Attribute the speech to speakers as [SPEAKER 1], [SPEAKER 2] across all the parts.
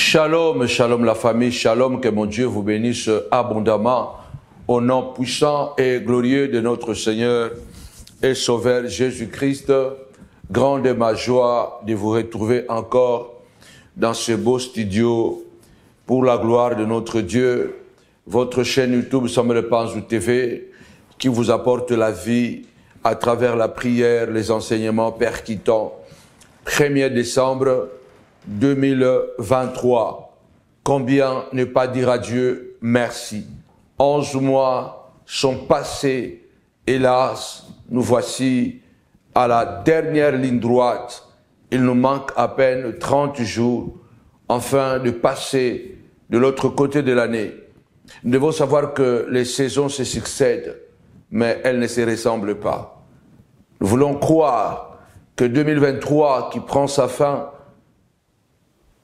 [SPEAKER 1] Shalom, shalom la famille, shalom, que mon Dieu vous bénisse abondamment au nom puissant et glorieux de notre Seigneur et Sauveur Jésus-Christ. Grande est ma joie de vous retrouver encore dans ce beau studio pour la gloire de notre Dieu. Votre chaîne YouTube Samuel Panzou TV qui vous apporte la vie à travers la prière, les enseignements percutants. 1er décembre 2023. Combien ne pas dire à Dieu merci? 11 mois sont passés. Hélas, nous voici à la dernière ligne droite. Il nous manque à peine 30 jours afin de passer de l'autre côté de l'année. Nous devons savoir que les saisons se succèdent, mais elles ne se ressemblent pas. Nous voulons croire que 2023 qui prend sa fin,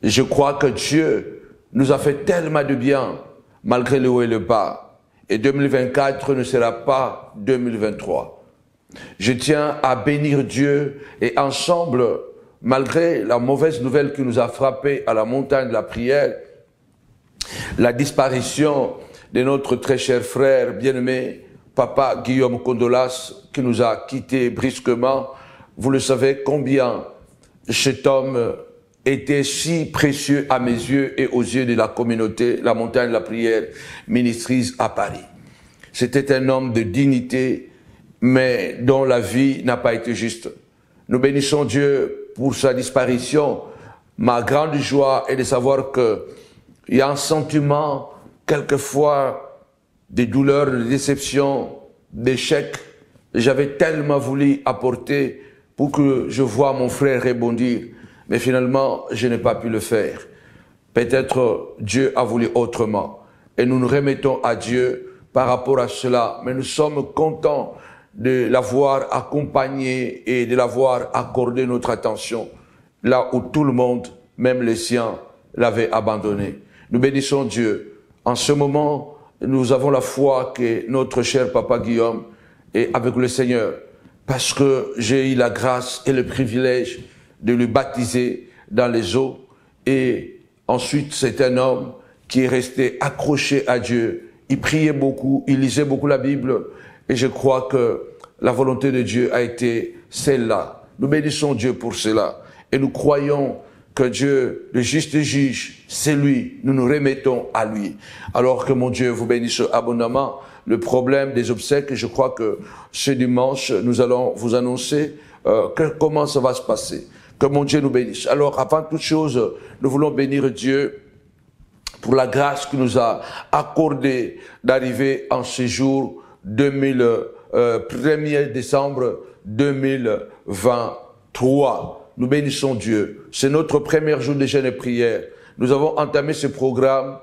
[SPEAKER 1] je crois que Dieu nous a fait tellement de bien, malgré le haut et le bas. Et 2024 ne sera pas 2023. Je tiens à bénir Dieu et ensemble, malgré la mauvaise nouvelle qui nous a frappés à la montagne de la prière, la disparition de notre très cher frère bien-aimé, Papa Guillaume Condolas, qui nous a quittés brusquement. Vous le savez combien cet homme était si précieux à mes yeux et aux yeux de la communauté, la montagne de la prière ministrise à Paris. C'était un homme de dignité, mais dont la vie n'a pas été juste. Nous bénissons Dieu pour sa disparition. Ma grande joie est de savoir qu'il y a un sentiment, quelquefois, de douleur, de déception, d'échec. J'avais tellement voulu apporter pour que je voie mon frère rebondir. Mais finalement, je n'ai pas pu le faire. Peut-être Dieu a voulu autrement. Et nous nous remettons à Dieu par rapport à cela. Mais nous sommes contents de l'avoir accompagné et de l'avoir accordé notre attention. Là où tout le monde, même les siens, l'avait abandonné. Nous bénissons Dieu. En ce moment, nous avons la foi que notre cher Papa Guillaume est avec le Seigneur. Parce que j'ai eu la grâce et le privilège de le baptiser dans les eaux. Et ensuite, c'est un homme qui est resté accroché à Dieu. Il priait beaucoup, il lisait beaucoup la Bible. Et je crois que la volonté de Dieu a été celle-là. Nous bénissons Dieu pour cela. Et nous croyons que Dieu, le juste juge, c'est lui. Nous nous remettons à lui. Alors que mon Dieu vous bénisse abondamment. Le problème des obsèques, je crois que ce dimanche, nous allons vous annoncer comment ça va se passer. Que mon Dieu nous bénisse. Alors, avant toute chose, nous voulons bénir Dieu pour la grâce qu'il nous a accordée d'arriver en ce jour 1er décembre 2023. Nous bénissons Dieu. C'est notre premier jour de jeûne et prière. Nous avons entamé ce programme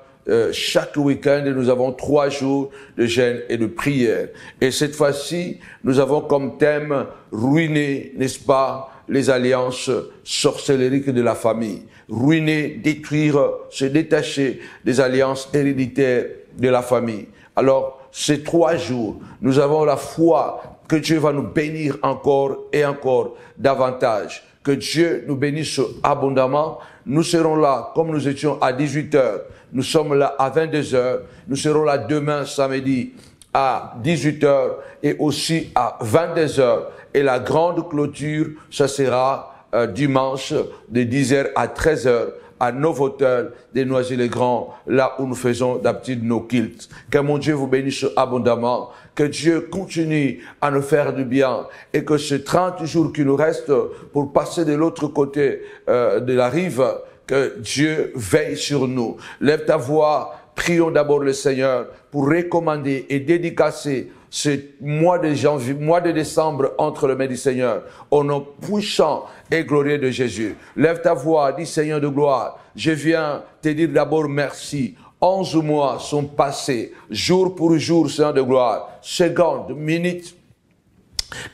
[SPEAKER 1] chaque week-end et nous avons 3 jours de jeûne et de prière. Et cette fois-ci, nous avons comme thème ruiner, n'est-ce pas, les alliances sorcellériques de la famille. Ruiner, détruire, se détacher des alliances héréditaires de la famille. Alors, ces 3 jours, nous avons la foi que Dieu va nous bénir encore et encore davantage. Que Dieu nous bénisse abondamment. Nous serons là, comme nous étions à 18h. Nous sommes là à 22h. Nous serons là demain, samedi, à 18h et aussi à 22h. Et la grande clôture, ça sera dimanche de 10h à 13h à Novotel des Noisy-le-Grand, là où nous faisons d'habitude nos cultes. Que mon Dieu vous bénisse abondamment, que Dieu continue à nous faire du bien et que ces 30 jours qui nous restent pour passer de l'autre côté de la rive, que Dieu veille sur nous. Lève ta voix, prions d'abord le Seigneur pour recommander et dédicacer ce mois de janvier, mois de décembre entre les mains du Seigneur, au nom puissant et glorieux de Jésus. Lève ta voix, dis Seigneur de gloire, je viens te dire d'abord merci. 11 mois sont passés, jour pour jour, Seigneur de gloire, secondes, minutes,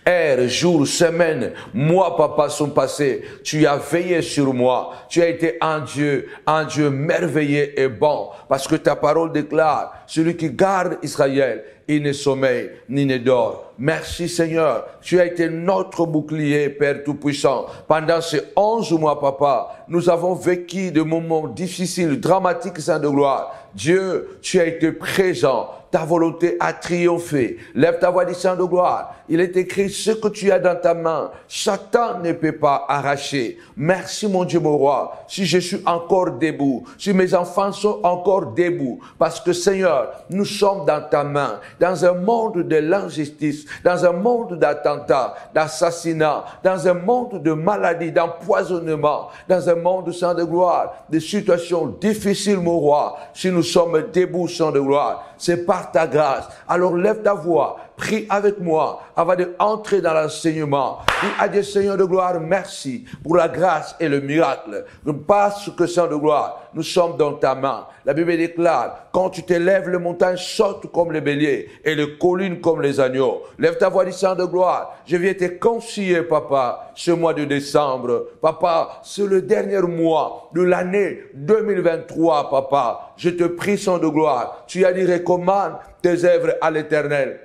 [SPEAKER 1] heures, jours, semaines, mois, papa, sont passés. Tu as veillé sur moi. Tu as été un Dieu merveilleux et bon. Parce que ta parole déclare, celui qui garde Israël, il ne sommeille ni ne dort. Merci Seigneur. Tu as été notre bouclier, Père Tout-Puissant. Pendant ces 11 mois, Papa, nous avons vécu des moments difficiles, dramatiques, Saint de gloire. Dieu, tu as été présent. Ta volonté a triomphé. Lève ta voix, dis Saint de gloire. Il est écrit, ce que tu as dans ta main, Satan ne peut pas arracher. Merci mon Dieu, mon roi. Si je suis encore debout, si mes enfants sont encore debout, parce que Seigneur, nous sommes dans ta main, dans un monde de l'injustice, dans un monde d'attentats, d'assassinats, dans un monde de maladies, d'empoisonnement, dans un monde, Saint de gloire, de situations difficiles, mon roi. Si nous sommes debout, Saint de gloire, c'est par ta grâce. Alors lève ta voix, prie avec moi avant d'entrer dans l'enseignement. Dis à Dieu, Seigneur de gloire, merci pour la grâce et le miracle. Parce que, Saint de gloire, nous sommes dans ta main. La Bible déclare, quand tu te lèves, les montagnes sautent comme les béliers et les collines comme les agneaux. Lève ta voix, dis Saint de gloire. Je viens te conseiller, Papa, ce mois de décembre. Papa, c'est le dernier mois de l'année 2023, Papa. Je te prie, Saint de gloire. Tu as dit, recommande tes œuvres à l'Éternel.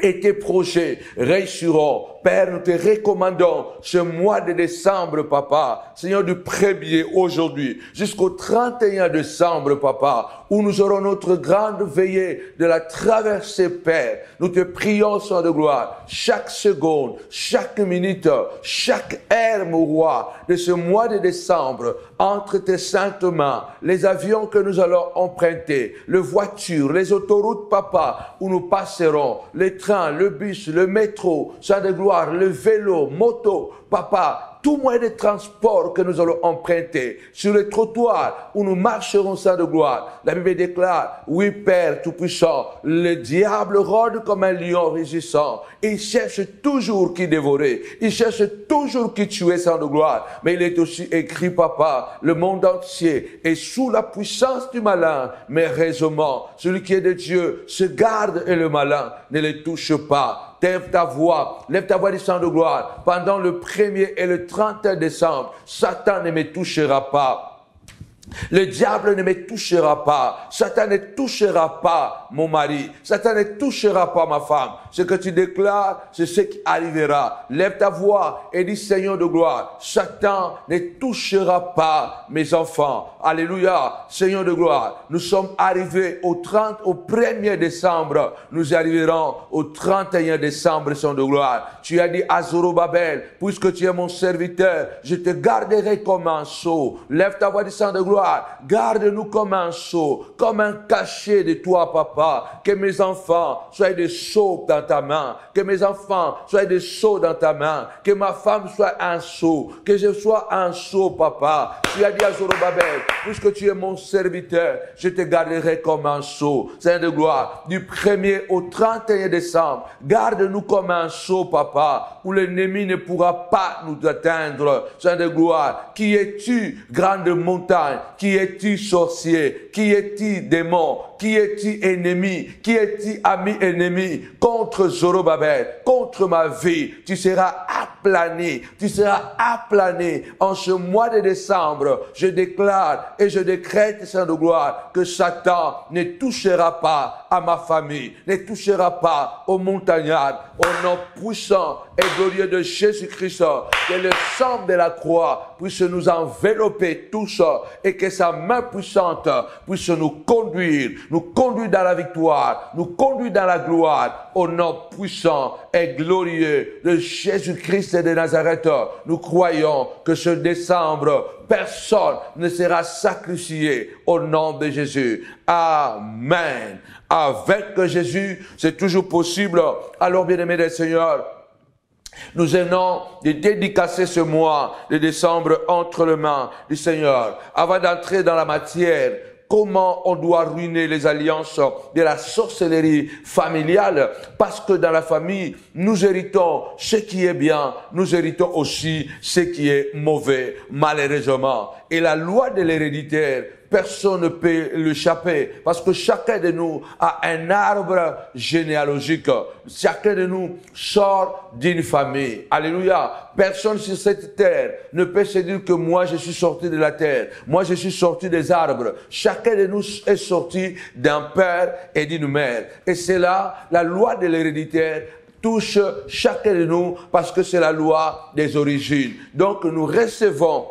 [SPEAKER 1] Et tes projets réussiront. Père, nous te recommandons ce mois de décembre, Papa. Seigneur, du 1er aujourd'hui jusqu'au 31 décembre, Papa, où nous aurons notre grande veillée de la traversée, Père. Nous te prions, Saint de gloire, chaque seconde, chaque minute, chaque heure, mon roi, de ce mois de décembre, entre tes saintes mains, les avions que nous allons emprunter, les voitures, les autoroutes, Papa, où nous passerons, les trains, le bus, le métro, Saint de gloire, le vélo, moto, Papa, tout moyen de transport que nous allons emprunter, sur les trottoirs où nous marcherons, Saint de gloire. La Bible déclare, oui, Père Tout-Puissant, le diable rôde comme un lion rugissant. Il cherche toujours qui dévorer. Il cherche toujours qui tuer, Saint de gloire. Mais il est aussi écrit, Papa, le monde entier est sous la puissance du malin. Mais heureusement, celui qui est de Dieu se garde et le malin ne les touche pas. Lève ta voix du Saint de gloire. Pendant le 1er et le 31 décembre, Satan ne me touchera pas. Le diable ne me touchera pas. Satan ne touchera pas mon mari. Satan ne touchera pas ma femme. Ce que tu déclares, c'est ce qui arrivera. Lève ta voix et dis, Seigneur de gloire, Satan ne touchera pas mes enfants. Alléluia. Seigneur de gloire, nous sommes arrivés au 1er décembre. Nous arriverons au 31 décembre, Seigneur de gloire. Tu as dit à Zorobabel, puisque tu es mon serviteur, je te garderai comme un sceau. Lève ta voix du Saint de gloire. Garde-nous comme un sceau, comme un cachet de toi, Papa. Que mes enfants soient des sceaux dans ta main. Que mes enfants soient des sceaux dans ta main. Que ma femme soit un sceau. Que je sois un sceau, Papa. Tu as dit à Zorobabel, puisque tu es mon serviteur, je te garderai comme un sceau. Saint de gloire, du 1er au 31 décembre, garde-nous comme un sceau, Papa, où l'ennemi ne pourra pas nous atteindre. Saint de gloire, qui es-tu, grande montagne? Qui es-tu, sorcier? Qui es-tu, démon? Qui es-tu, ennemi? Qui es-tu, ami ennemi? Contre Zorobabel, contre ma vie, tu seras aplani. Tu seras aplani. En ce mois de décembre, je déclare et je décrète, Saint de gloire, que Satan ne touchera pas à ma famille, ne touchera pas aux montagnards, au nom puissant et glorieux de Jésus-Christ, que le sang de la croix puisse nous envelopper tous et que sa main puissante puisse nous conduire dans la victoire, nous conduire dans la gloire, au nom puissant et glorieux de Jésus-Christ de Nazareth. Nous croyons que ce décembre, personne ne sera sacrifié au nom de Jésus. Amen. Avec Jésus, c'est toujours possible. Alors, bien-aimés des Seigneurs, nous venons de dédicacer ce mois de décembre entre les mains du Seigneur. Avant d'entrer dans la matière, comment on doit ruiner les alliances de la sorcellerie familiale, parce que dans la famille, nous héritons ce qui est bien, nous héritons aussi ce qui est mauvais, malheureusement. Et la loi de l'héréditaire, personne ne peut l'échapper, parce que chacun de nous a un arbre généalogique. Chacun de nous sort d'une famille. Alléluia. Personne sur cette terre ne peut se dire que moi je suis sorti de la terre. Moi je suis sorti des arbres. Chacun de nous est sorti d'un père et d'une mère. Et c'est là la loi de l'héréditaire touche chacun de nous parce que c'est la loi des origines. Donc nous recevons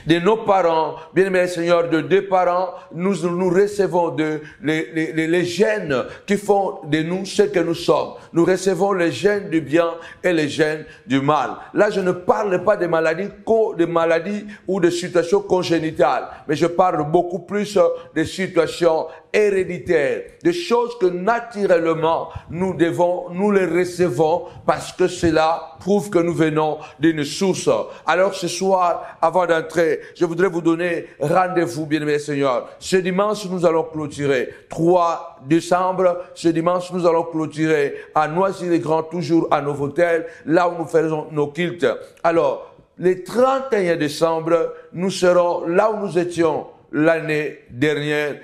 [SPEAKER 1] de nos parents, bien-aimés Seigneur, de deux parents, nous recevons les gènes qui font de nous ce que nous sommes. Nous recevons les gènes du bien et les gènes du mal. Là, je ne parle pas de maladies ou de situations congénitales, mais je parle beaucoup plus des situations héréditaires, des choses que naturellement nous les recevons parce que cela prouve que nous venons d'une source. Alors ce soir, avant d'entrer, je voudrais vous donner rendez-vous, bien-aimés Seigneur. Ce dimanche, nous allons clôturer 3 décembre. Ce dimanche, nous allons clôturer à Noisy-le-Grand, toujours à Novotel, là où nous faisons nos cultes. Alors, le 31 décembre, nous serons là où nous étions l'année dernière,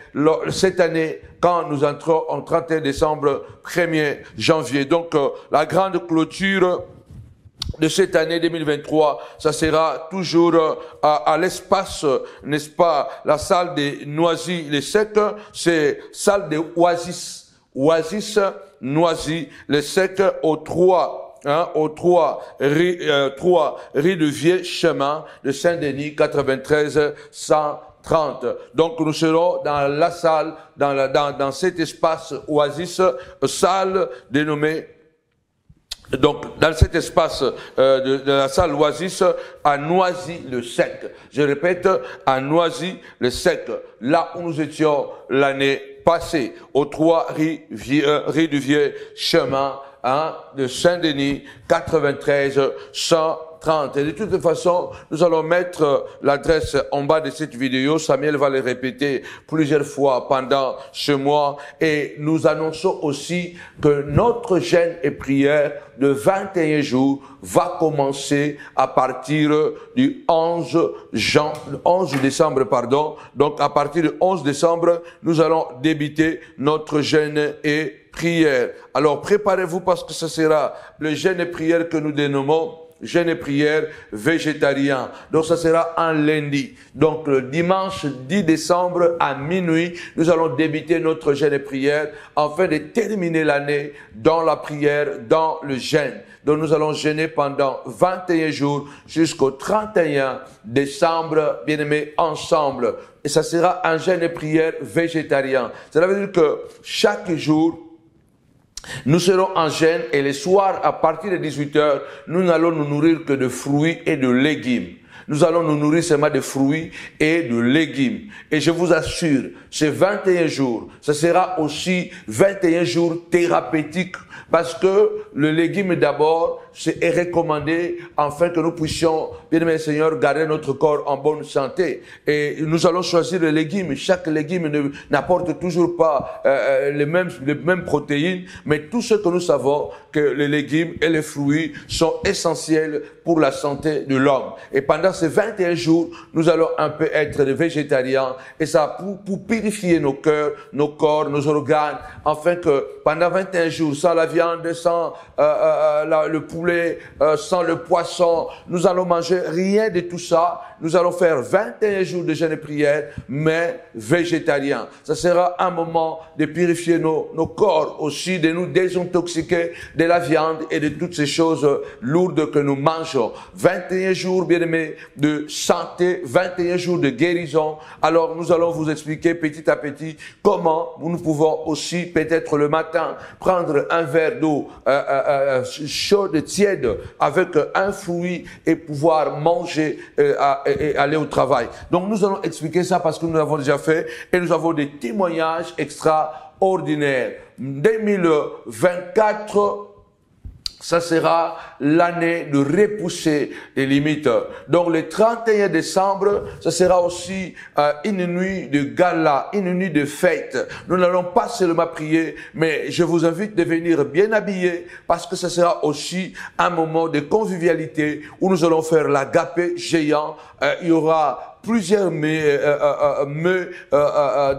[SPEAKER 1] cette année, quand nous entrons en 31 décembre, 1er janvier. Donc, la grande clôture de cette année 2023, ça sera toujours à l'espace, n'est-ce pas, la salle des Noisy-le-Sec, c'est salle des Oasis, Noisy-le-Sec au 3 rue de Vieux Chemin de Saint-Denis, 93 130. Donc nous serons dans la salle, dans cet espace Oasis, salle dénommée. Donc, dans cet espace de la salle Oasis, à Noisy-le-Sec. Je répète, à Noisy-le-Sec, là où nous étions l'année passée, au 3 rue du Vieux Chemin, de Saint-Denis, 93 130. Et de toute façon, nous allons mettre l'adresse en bas de cette vidéo. Samuel va le répéter plusieurs fois pendant ce mois. Et nous annonçons aussi que notre jeûne et prière de 21 jours va commencer à partir du 11 décembre, pardon. Donc, à partir du 11 décembre, nous allons débuter notre jeûne et prière. Alors, préparez-vous parce que ce sera le jeûne et prière que nous dénommons jeûne et prière végétarien. Donc ça sera un lundi. Donc le dimanche 10 décembre à minuit, nous allons débuter notre jeûne et prière afin de terminer l'année dans la prière, dans le jeûne. Donc nous allons jeûner pendant 21 jours jusqu'au 31 décembre, bien-aimés, ensemble. Et ça sera un jeûne et prière végétarien. Cela veut dire que chaque jour, nous serons en jeûne et les soirs, à partir de 18h, nous n'allons nous nourrir que de fruits et de légumes. Nous allons nous nourrir seulement de fruits et de légumes. Et je vous assure, ces 21 jours, ce sera aussi 21 jours thérapeutiques parce que le légume d'abord, c'est recommandé afin que nous puissions, bien aimé Seigneur, garder notre corps en bonne santé. Et nous allons choisir les légumes. Chaque légume n'apporte toujours pas les mêmes protéines, mais tout ce que nous savons, que les légumes et les fruits sont essentiels pour la santé de l'homme. Et pendant ces 21 jours, nous allons un peu être des végétariens et ça pour purifier nos cœurs, nos corps, nos organes, afin que pendant 21 jours, sans la viande, sans le poulet, sans le poisson, nous allons manger rien de tout ça. Nous allons faire 21 jours de jeûne et prière, mais végétarien. Ça sera un moment de purifier nos corps aussi, de nous désintoxiquer de la viande et de toutes ces choses lourdes que nous mangeons. 21 jours, bien aimés, de santé, 21 jours de guérison. Alors, nous allons vous expliquer petit à petit comment nous pouvons aussi, peut-être le matin, prendre un verre d'eau chaude, tiède, avec un fruit et pouvoir manger et aller au travail. Donc, nous allons expliquer ça parce que nous l'avons déjà fait et nous avons des témoignages extraordinaires. 2024, ça sera l'année de repousser les limites. Donc le 31 décembre, ça sera aussi une nuit de gala, une nuit de fête. Nous n'allons pas seulement prier, mais je vous invite de venir bien habillés parce que ça sera aussi un moment de convivialité où nous allons faire l'agapé géant. Il y aura plusieurs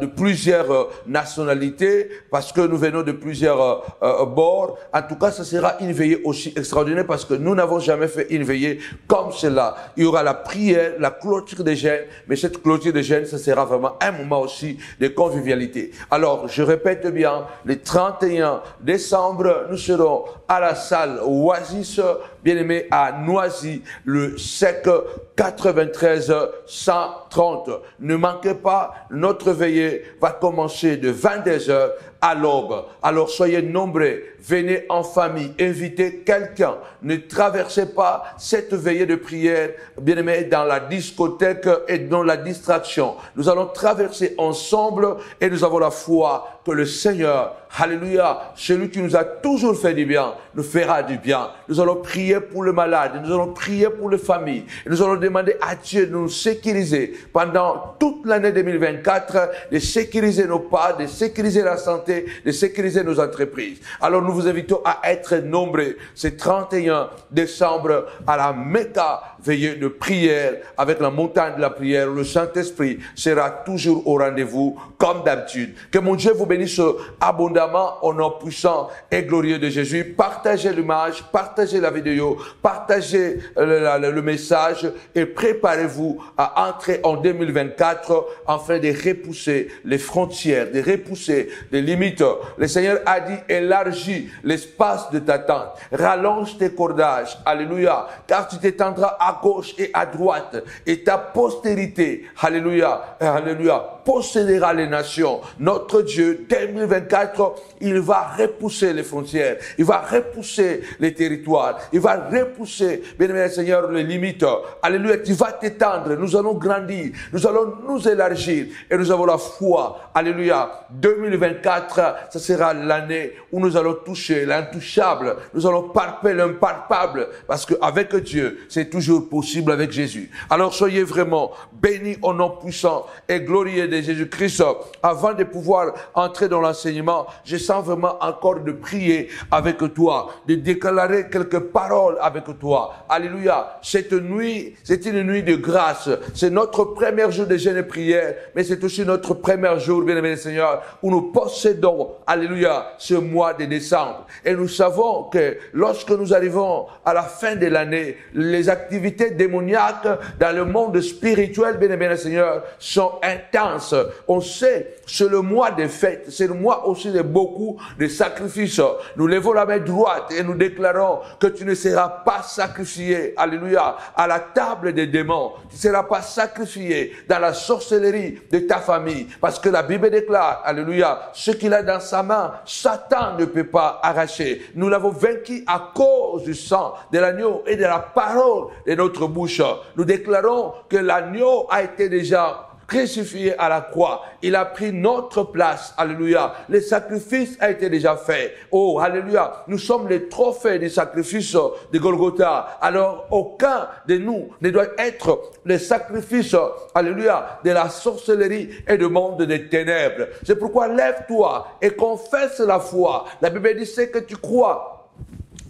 [SPEAKER 1] de plusieurs nationalités, parce que nous venons de plusieurs bords. En tout cas, ce sera une veillée aussi extraordinaire parce que nous n'avons jamais fait une veillée comme cela. Il y aura la prière, la clôture des jeûnes, mais cette clôture des jeûnes, ce sera vraiment un moment aussi de convivialité. Alors, je répète bien, le 31 décembre, nous serons à la salle Oasis, bien-aimé, à Noisy, le SEC 93 130. Ne manquez pas, notre veillée va commencer de 22h à l'aube. Alors soyez nombreux, venez en famille, invitez quelqu'un. Ne traversez pas cette veillée de prière, bien-aimé, dans la discothèque et dans la distraction. Nous allons traverser ensemble et nous avons la foi que le Seigneur, alléluia, celui qui nous a toujours fait du bien, nous fera du bien. Nous allons prier pour le malade, nous allons prier pour les familles. Et nous allons demander à Dieu de nous sécuriser pendant toute l'année 2024, de sécuriser nos pas, de sécuriser la santé, de sécuriser nos entreprises. Alors nous vous invitons à être nombreux ce 31 décembre à la méga veillée de prière avec la montagne de la prière. Le Saint-Esprit sera toujours au rendez-vous comme d'habitude. Que mon Dieu vous bénisse abondamment au nom puissant et glorieux de Jésus. Partagez l'image, partagez la vidéo, partagez le message et préparez-vous à entrer en 2024 afin de repousser les frontières, de repousser les limites. Le Seigneur a dit, élargis l'espace de ta tente, rallonge tes cordages, alléluia, car tu t'étendras à gauche et à droite et ta postérité, alléluia, alléluia, possédera les nations. Notre Dieu, 2024, il va repousser les frontières, il va repousser les territoires, il va repousser, bien-aimé Seigneur, les limites. Alléluia, tu vas t'étendre, nous allons grandir, nous allons nous élargir et nous avons la foi. Alléluia, 2024, ce sera l'année où nous allons toucher l'intouchable, nous allons palper l'impalpable parce qu'avec Dieu, c'est toujours possible avec Jésus. Alors soyez vraiment bénis au nom puissant et glorieux de Jésus-Christ. Avant de pouvoir entrer dans l'enseignement, je sens vraiment encore de prier avec toi, de déclarer quelques paroles avec toi. Alléluia. Cette nuit, c'est une nuit de grâce. C'est notre premier jour de jeûne et prière, mais c'est aussi notre premier jour, bien-aimé Seigneur, où nous possédons, alléluia, ce mois de décembre. Et nous savons que lorsque nous arrivons à la fin de l'année, les activités démoniaques dans le monde spirituel, bien-aimé Seigneur, sont intenses. On sait, c'est le mois des fêtes, c'est le mois aussi de beaucoup de sacrifices. Nous levons la main droite et nous déclarons que tu ne seras pas sacrifié, alléluia, à la table des démons. Tu ne seras pas sacrifié dans la sorcellerie de ta famille. Parce que la Bible déclare, alléluia, ce qu'il a dans sa main, Satan ne peut pas arracher. Nous l'avons vaincu à cause du sang de l'agneau et de la parole de notre bouche. Nous déclarons que l'agneau a été déjà crucifié à la croix. Il a pris notre place. Alléluia. Le sacrifice a été déjà fait. Oh, alléluia. Nous sommes les trophées du sacrifice de Golgotha. Alors, aucun de nous ne doit être le sacrifice, alléluia, de la sorcellerie et du monde des ténèbres. C'est pourquoi lève-toi et confesse la foi. La Bible dit, c'est que tu crois.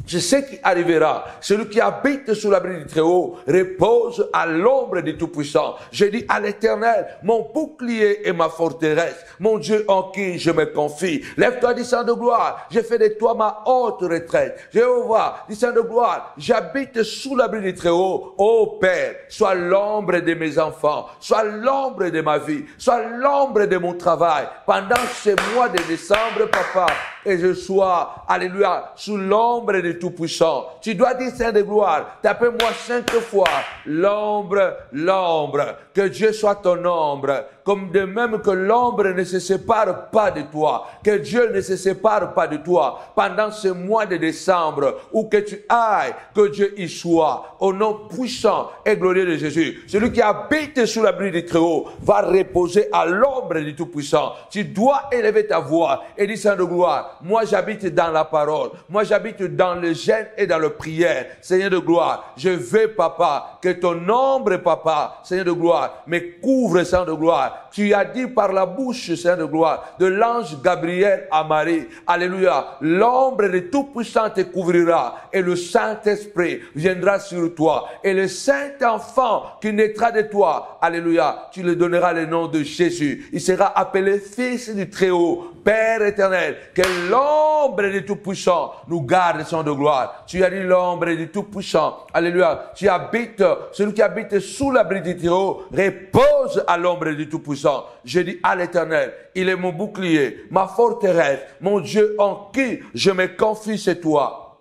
[SPEAKER 1] Je sais qui arrivera. Celui qui habite sous l'abri du Très-Haut repose à l'ombre du Tout-Puissant. Je dis à l'Éternel, mon bouclier et ma forteresse, mon Dieu en qui je me confie. Lève-toi, dit Saint de gloire. J'ai fait de toi ma haute retraite. Jéhovah, dit Saint de gloire, j'habite sous l'abri du Très-Haut. Ô Père, sois l'ombre de mes enfants, sois l'ombre de ma vie, sois l'ombre de mon travail. Pendant ce mois de décembre, papa, et je sois, alléluia, sous l'ombre du Tout-Puissant. Tu dois dire, Saint de gloire, tapez-moi 5 fois, l'ombre, l'ombre, que Dieu soit ton ombre, comme de même que l'ombre ne se sépare pas de toi, que Dieu ne se sépare pas de toi, pendant ce mois de décembre, où que tu ailles, que Dieu y soit, au nom puissant et glorieux de Jésus. Celui qui habite sous l'abri du Très-Haut va reposer à l'ombre du Tout-Puissant. Tu dois élever ta voix et dire, Saint de gloire, moi j'habite dans la parole, moi j'habite dans le jeûne et dans la prière. Seigneur de gloire, je veux, papa, que ton ombre, papa, Seigneur de gloire, me couvre, Seigneur de gloire, gloire. Tu as dit par la bouche, Seigneur de gloire, de l'ange Gabriel à Marie. Alléluia. L'ombre de Tout-Puissant te couvrira et le Saint-Esprit viendra sur toi. Et le Saint-Enfant qui naîtra de toi, alléluia, tu lui donneras le nom de Jésus. Il sera appelé Fils du Très-Haut, Père éternel. Que l'ombre du Tout-Puissant nous garde, Seigneur de gloire. Tu as dit l'ombre du Tout-Puissant. Alléluia. Tu habites, celui qui habite sous l'abri du Très-Haut repose à l'ombre du Tout-Puissant. Je dis à l'Éternel, il est mon bouclier, ma forteresse, mon Dieu en qui je me confie, c'est toi.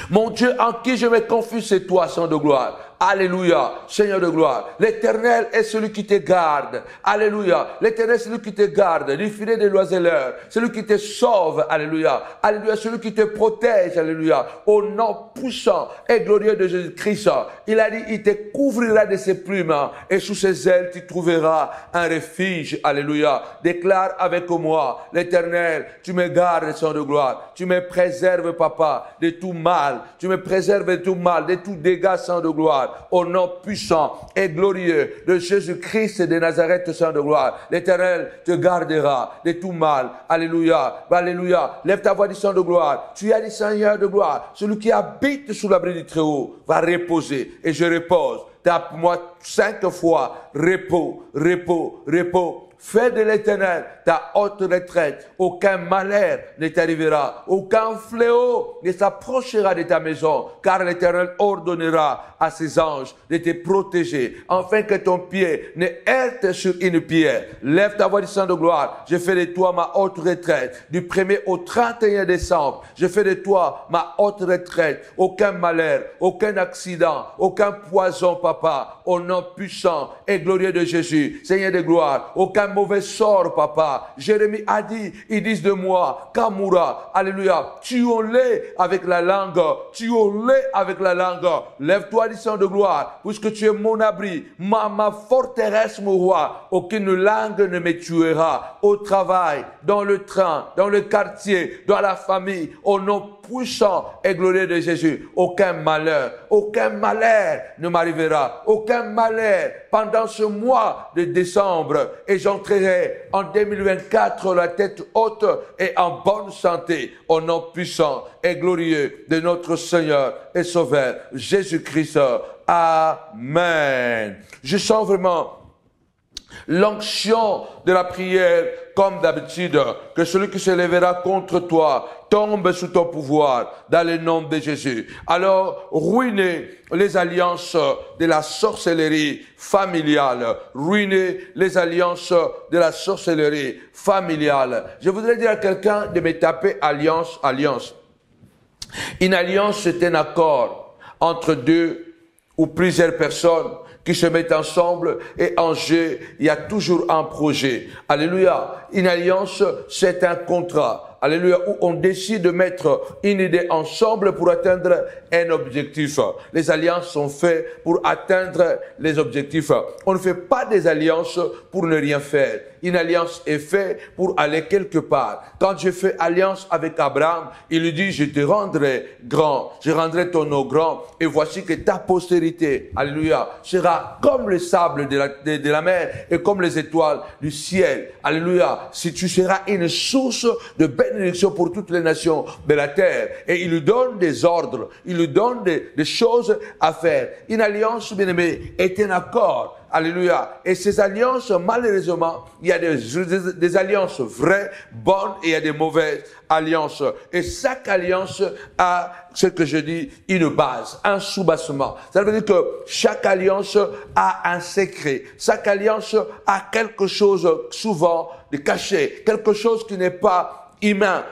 [SPEAKER 1] Mon Dieu en qui je me confie, c'est toi, Seigneur de gloire. Alléluia, Seigneur de gloire. L'Éternel est celui qui te garde. Alléluia. L'Éternel est celui qui te garde du filet des oiseleurs. Celui qui te sauve. Alléluia. Alléluia. Celui qui te protège. Alléluia. Au nom puissant et glorieux de Jésus-Christ. Il a dit, il te couvrira de ses plumes et sous ses ailes tu trouveras un refuge. Alléluia. Déclare avec moi, l'Éternel, tu me gardes, Seigneur de gloire. Tu me préserves, Papa, de tout mal. Tu me préserves de tout mal, de tout dégât, Seigneur de gloire. Au nom puissant et glorieux de Jésus-Christ de Nazareth, Seigneur de gloire. L'Éternel te gardera de tout mal. Alléluia. Alléluia. Lève ta voix du Seigneur de gloire. Tu as dit, Seigneur de gloire, celui qui habite sous l'abri du Très-Haut va reposer. Et je repose. Tape-moi 5 fois. Repos, repos, repos. Fais de l'Éternel ta haute retraite. Aucun malheur ne t'arrivera. Aucun fléau ne s'approchera de ta maison. Car l'Éternel ordonnera à ses anges de te protéger. Afin que ton pied ne heurte sur une pierre. Lève ta voix du Saint de gloire. Je fais de toi ma haute retraite. Du 1er au 31 décembre. Je fais de toi ma haute retraite. Aucun malheur, aucun accident, aucun poison, Papa. Au nom puissant et glorieux de Jésus. Seigneur de gloire. Aucun mauvais sort, Papa. Jérémie a dit, ils disent de moi, Kamura, alléluia, tuons-les avec la langue, tuons-les avec la langue. Lève-toi, du Saint de gloire, puisque tu es mon abri, ma forteresse, mon roi. Aucune langue ne me tuera. Au travail, dans le train, dans le quartier, dans la famille, au nom puissant et glorieux de Jésus. Aucun malheur ne m'arrivera. Aucun malheur pendant ce mois de décembre. Et j'entrerai en 2024 la tête haute et en bonne santé. Au nom puissant et glorieux de notre Seigneur et Sauveur Jésus-Christ. Amen. Je sens vraiment l'onction de la prière, comme d'habitude, que celui qui se lèvera contre toi tombe sous ton pouvoir, dans le nom de Jésus. Alors, ruinez les alliances de la sorcellerie familiale. Ruinez les alliances de la sorcellerie familiale. Je voudrais dire à quelqu'un de me taper alliance, alliance. Une alliance, c'est un accord entre deux ou plusieurs personnes qui se mettent ensemble et en jeu, il y a toujours un projet. Alléluia. Une alliance, c'est un contrat. Alléluia. Où on décide de mettre une idée ensemble pour atteindre un objectif. Les alliances sont faites pour atteindre les objectifs. On ne fait pas des alliances pour ne rien faire. Une alliance est faite pour aller quelque part. Quand je fais alliance avec Abraham, il lui dit, je te rendrai grand, je rendrai ton nom grand, et voici que ta postérité, alléluia, sera comme le sable de la mer et comme les étoiles du ciel. Alléluia. Si tu seras une source de bénédiction pour toutes les nations de la terre. Et il lui donne des ordres, il lui donne des choses à faire. Une alliance, bien aimé, est un accord. Alléluia. Et ces alliances, malheureusement, il y a des alliances vraies, bonnes, et il y a des mauvaises alliances. Et chaque alliance a, ce que je dis, une base, un soubassement. Ça veut dire que chaque alliance a un secret. Chaque alliance a quelque chose, souvent, de caché. Quelque chose qui n'est pas humain,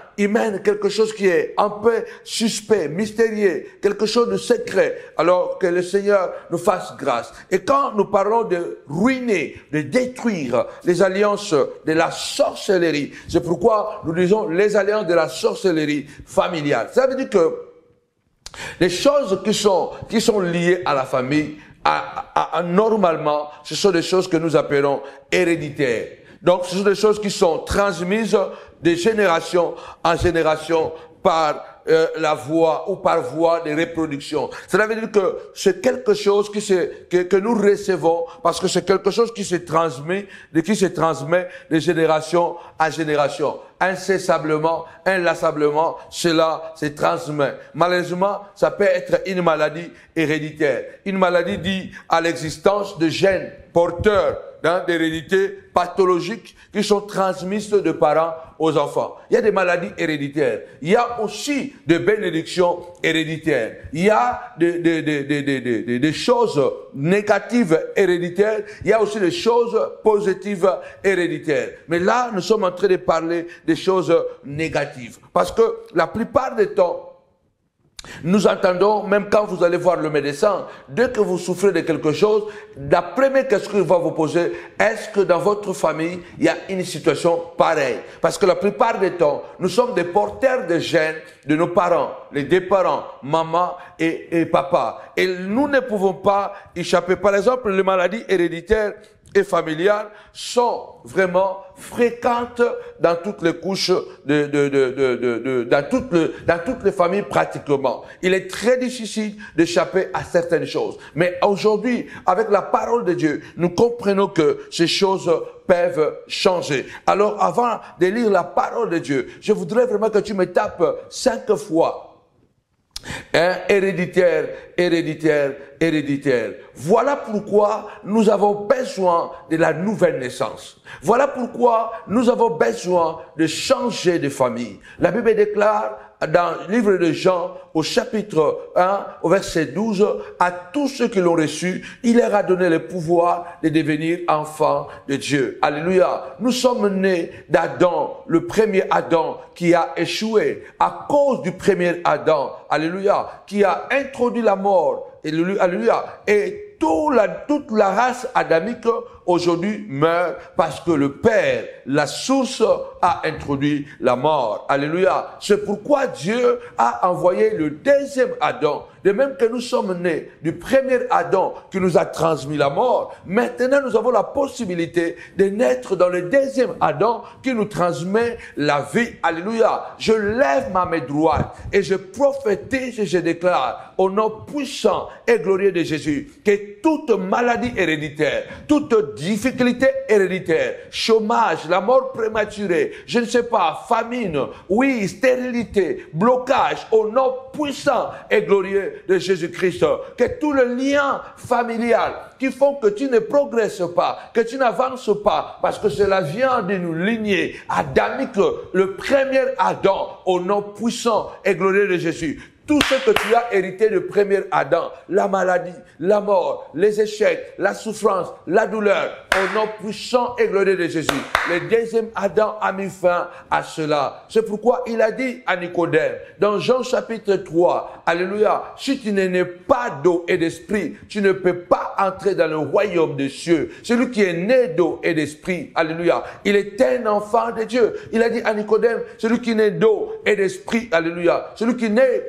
[SPEAKER 1] quelque chose qui est un peu suspect, mystérieux, quelque chose de secret, alors que le Seigneur nous fasse grâce. Et quand nous parlons de ruiner, de détruire les alliances de la sorcellerie, c'est pourquoi nous disons les alliances de la sorcellerie familiale. Ça veut dire que les choses qui sont liées à la famille, normalement, ce sont des choses que nous appelons héréditaires. Donc, ce sont des choses qui sont transmises de génération en génération par la voie ou par voie de reproduction. Cela veut dire que c'est quelque chose que nous recevons parce que c'est quelque chose qui se transmet de génération en génération. Incessablement, inlassablement, cela se transmet. Malheureusement, ça peut être une maladie héréditaire. Une maladie due à l'existence de gènes porteurs d'hérédité pathologiques qui sont transmises de parents aux enfants. Il y a des maladies héréditaires. Il y a aussi des bénédictions héréditaires. Il y a des choses négatives héréditaires. Il y a aussi des choses positives héréditaires. Mais là, nous sommes en train de parler des choses négatives. Parce que la plupart des temps, nous entendons, même quand vous allez voir le médecin, dès que vous souffrez de quelque chose, la première question qu'il va vous poser, est-ce que dans votre famille, il y a une situation pareille? Parce que la plupart des temps, nous sommes des porteurs de gènes de nos parents, les deux parents, maman et papa. Et nous ne pouvons pas échapper. Par exemple, les maladies héréditaires et familiales sont vraiment fréquentes dans toutes les couches dans toutes les familles pratiquement. Il est très difficile d'échapper à certaines choses. Mais aujourd'hui, avec la parole de Dieu, nous comprenons que ces choses peuvent changer. Alors, avant de lire la parole de Dieu, je voudrais vraiment que tu me tapes 5 fois. Héréditaire, héréditaire, héréditaire. Voilà pourquoi nous avons besoin de la nouvelle naissance. Voilà pourquoi nous avons besoin de changer de famille. La Bible déclare dans le livre de Jean, au chapitre 1, au verset 12, à tous ceux qui l'ont reçu, il leur a donné le pouvoir de devenir enfants de Dieu. Alléluia. Nous sommes nés d'Adam, le premier Adam qui a échoué à cause du premier Adam. Alléluia. Qui a introduit la mort. Alléluia. Et toute la race adamique aujourd'hui meurt parce que le Père, la source, a introduit la mort. Alléluia. C'est pourquoi Dieu a envoyé le deuxième Adam. De même que nous sommes nés du premier Adam qui nous a transmis la mort, maintenant nous avons la possibilité de naître dans le deuxième Adam qui nous transmet la vie. Alléluia. Je lève ma main droite et je prophétise et je déclare au nom puissant et glorieux de Jésus que toute maladie héréditaire, toute difficulté héréditaire, chômage, la mort prématurée, je ne sais pas, famine, oui, stérilité, blocage, au nom puissant et glorieux de Jésus-Christ, que tout le lien familial qui font que tu ne progresses pas, que tu n'avances pas, parce que cela vient de nous ligner adamique, le premier Adam, au nom puissant et glorieux de Jésus. Tout ce que tu as hérité du premier Adam, la maladie, la mort, les échecs, la souffrance, la douleur, au nom puissant et glorieux de Jésus. Le deuxième Adam a mis fin à cela. C'est pourquoi il a dit à Nicodème, dans Jean chapitre 3, alléluia, si tu n'es né pas d'eau et d'esprit, tu ne peux pas entrer dans le royaume des cieux. Celui qui est né d'eau et d'esprit, alléluia, il est un enfant de Dieu. Il a dit à Nicodème, celui qui est né d'eau et d'esprit, alléluia, celui qui naît,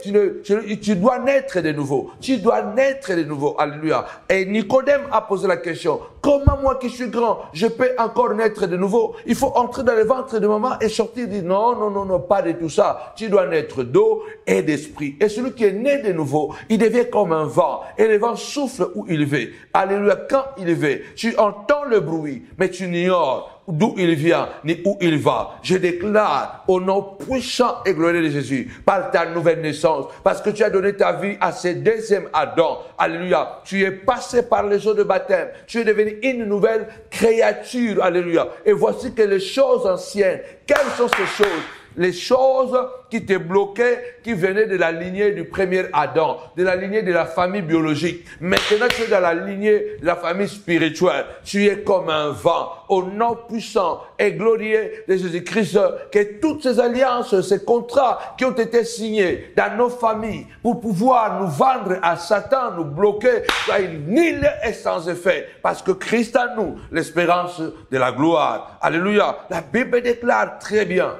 [SPEAKER 1] tu dois naître de nouveau. Tu dois naître de nouveau. Alléluia. Et Nicodème a posé la question. Comment moi qui suis grand, je peux encore naître de nouveau? Il faut entrer dans le ventre de maman et sortir et dire non, non, non, non, pas de tout ça. Tu dois naître d'eau et d'esprit. Et celui qui est né de nouveau, il devient comme un vent. Et le vent souffle où il veut. Alléluia. Quand il veut, tu entends le bruit, mais tu ignores d'où il vient, ni où il va. Je déclare au nom puissant et glorieux de Jésus, par ta nouvelle naissance, parce que tu as donné ta vie à ce deuxième Adam. Alléluia. Tu es passé par les eaux de baptême. Tu es devenu une nouvelle créature. Alléluia. Et voici que les choses anciennes, quelles sont ces choses? Les choses qui te bloquaient, qui venaient de la lignée du premier Adam, de la lignée de la famille biologique. Maintenant, tu es dans la lignée de la famille spirituelle. Tu es comme un vent. Au nom puissant et glorieux de Jésus-Christ, que toutes ces alliances, ces contrats qui ont été signés dans nos familles pour pouvoir nous vendre à Satan, nous bloquer, soient nuls et sans effet. Parce que Christ a nous, l'espérance de la gloire. Alléluia. La Bible déclare très bien.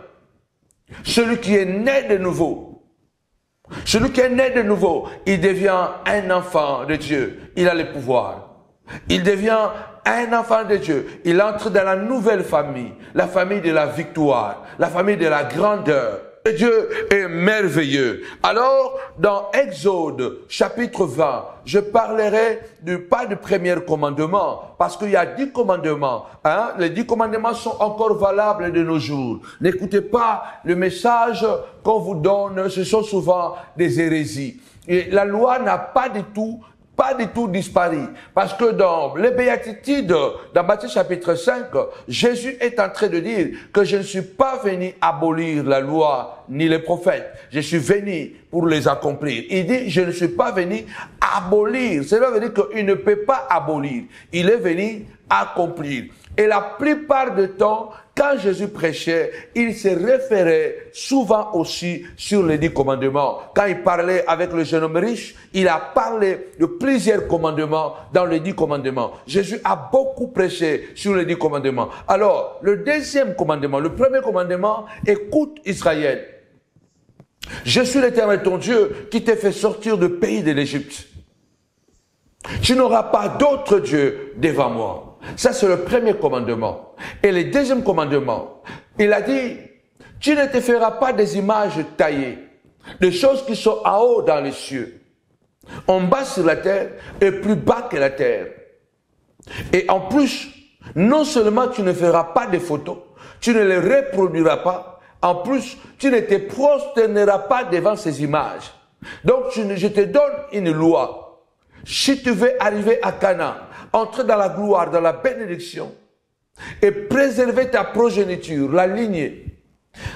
[SPEAKER 1] Celui qui est né de nouveau, il devient un enfant de Dieu. Il a le pouvoir. Il devient un enfant de Dieu. Il entre dans la nouvelle famille, la famille de la victoire, la famille de la grandeur. Dieu est merveilleux. Alors, dans Exode, chapitre 20, je parlerai pas du premier commandement, parce qu'il y a 10 commandements. Hein? Les 10 commandements sont encore valables de nos jours. N'écoutez pas le message qu'on vous donne, ce sont souvent des hérésies. Et la loi n'a pas du tout disparu. Parce que dans les béatitudes, dans Matthieu chapitre 5, Jésus est en train de dire que je ne suis pas venu abolir la loi ni les prophètes. Je suis venu pour les accomplir. Il dit, je ne suis pas venu abolir. Cela veut dire qu'il ne peut pas abolir. Il est venu accomplir. Et la plupart du temps, quand Jésus prêchait, il se référait souvent aussi sur les 10 commandements. Quand il parlait avec le jeune homme riche, il a parlé de plusieurs commandements dans les 10 commandements. Jésus a beaucoup prêché sur les 10 commandements. Alors, le deuxième commandement, le premier commandement, écoute Israël. Je suis l'Éternel ton Dieu qui t'a fait sortir du pays de l'Égypte. Tu n'auras pas d'autre Dieu devant moi. Ça, c'est le premier commandement. Et le deuxième commandement, il a dit, tu ne te feras pas des images taillées, des choses qui sont en haut dans les cieux, en bas sur la terre et plus bas que la terre. Et en plus, non seulement tu ne feras pas de photos, tu ne les reproduiras pas, en plus, tu ne te prosterneras pas devant ces images. Donc, je te donne une loi. Si tu veux arriver à Canaan, entrer dans la gloire, dans la bénédiction, et préserver ta progéniture, la lignée,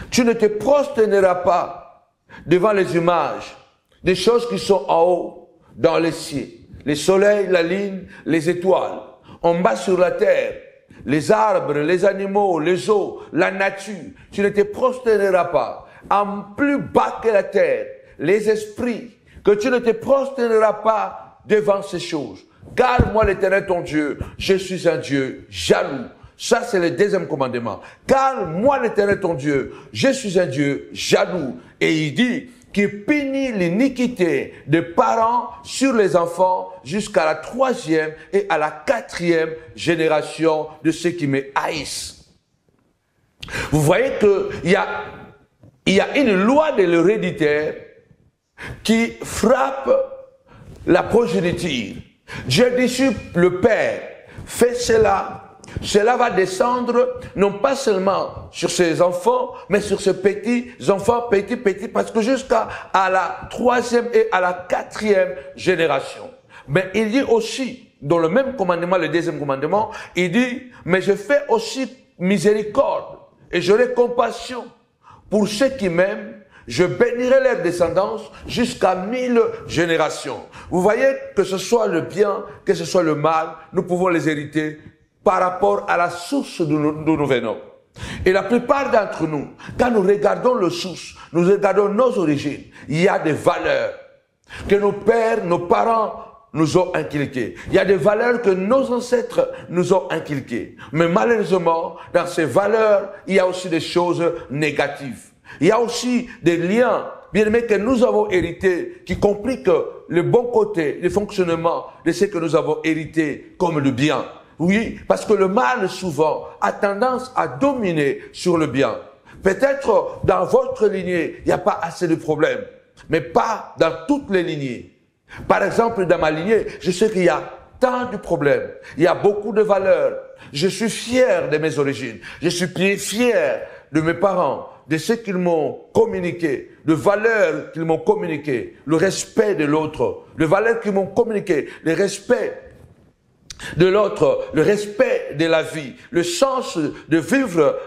[SPEAKER 1] tu ne te prosterneras pas devant les images, des choses qui sont en haut, dans les cieux, les soleils, la lune, les étoiles, en bas sur la terre, les arbres, les animaux, les eaux, la nature, tu ne te prosterneras pas. En plus bas que la terre, les esprits, que tu ne te prosterneras pas devant ces choses. Car moi, l'Éternel ton Dieu, je suis un Dieu jaloux. Ça, c'est le deuxième commandement. Car moi, l'Éternel ton Dieu, je suis un Dieu jaloux. Et il dit qu'il punit l'iniquité des parents sur les enfants jusqu'à la 3e et à la 4e génération de ceux qui me haïssent. Vous voyez qu'il y a une loi de l'héréditaire qui frappe la progéniture. Dieu dit sur le Père, fais cela. Cela va descendre non pas seulement sur ses enfants, mais sur ses petits enfants, petits, parce que jusqu'à la 3e et à la 4e génération. Mais il dit aussi, dans le même commandement, le deuxième commandement, il dit, mais je fais aussi miséricorde et j'aurai compassion pour ceux qui m'aiment. Je bénirai leur descendance jusqu'à 1000 générations. Vous voyez, que ce soit le bien, que ce soit le mal, nous pouvons les hériter par rapport à la source d'où nous venons. Et la plupart d'entre nous, quand nous regardons le source, nous regardons nos origines, il y a des valeurs que nos pères, nos parents nous ont inculquées. Il y a des valeurs que nos ancêtres nous ont inculquées. Mais malheureusement, dans ces valeurs, il y a aussi des choses négatives. Il y a aussi des liens, bien aimés, que nous avons hérités, qui compliquent le bon côté, le fonctionnement de ce que nous avons hérité comme le bien. Oui, parce que le mal, souvent, a tendance à dominer sur le bien. Peut-être dans votre lignée, il n'y a pas assez de problèmes, mais pas dans toutes les lignées. Par exemple, dans ma lignée, je sais qu'il y a tant de problèmes. Il y a beaucoup de valeurs. Je suis fier de mes origines. Je suis fier de mes parents, de ce qu'ils m'ont communiqué, de valeurs qu'ils m'ont communiqué, le respect de l'autre, de valeurs qu'ils m'ont communiqué, le respect de l'autre, le respect de la vie, le sens de vivre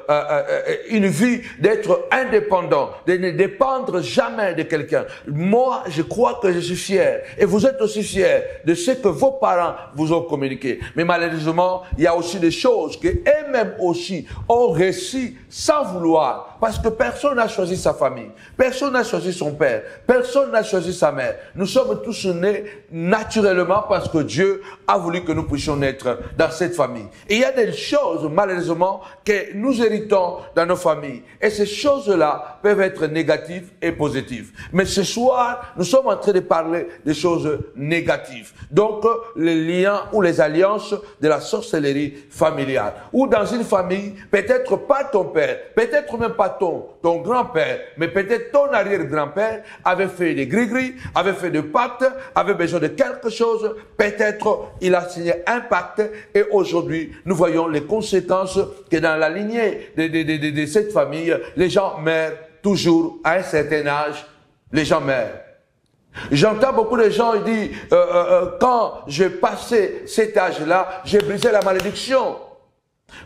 [SPEAKER 1] une vie, d'être indépendant, de ne dépendre jamais de quelqu'un. Moi, je crois que je suis fier. Et vous êtes aussi fiers de ce que vos parents vous ont communiqué. Mais malheureusement, il y a aussi des choses que eux-mêmes aussi ont réussi sans vouloir. Parce que personne n'a choisi sa famille. Personne n'a choisi son père. Personne n'a choisi sa mère. Nous sommes tous nés naturellement parce que Dieu a voulu que nous puissions puissions naître dans cette famille. Et il y a des choses, malheureusement, que nous héritons dans nos familles. Et ces choses-là peuvent être négatives et positives. Mais ce soir, nous sommes en train de parler des choses négatives. Donc, les liens ou les alliances de la sorcellerie familiale. Ou dans une famille, peut-être pas ton père, peut-être même pas ton grand-père, mais peut-être ton arrière-grand-père avait fait des gris-gris, avait fait des pactes, avait besoin de quelque chose. Peut-être il a signé un pacte et aujourd'hui, nous voyons les conséquences que dans la lignée de cette famille, les gens meurent toujours à un certain âge, les gens meurent. J'entends beaucoup de gens, ils disent, quand j'ai passé cet âge-là, j'ai brisé la malédiction.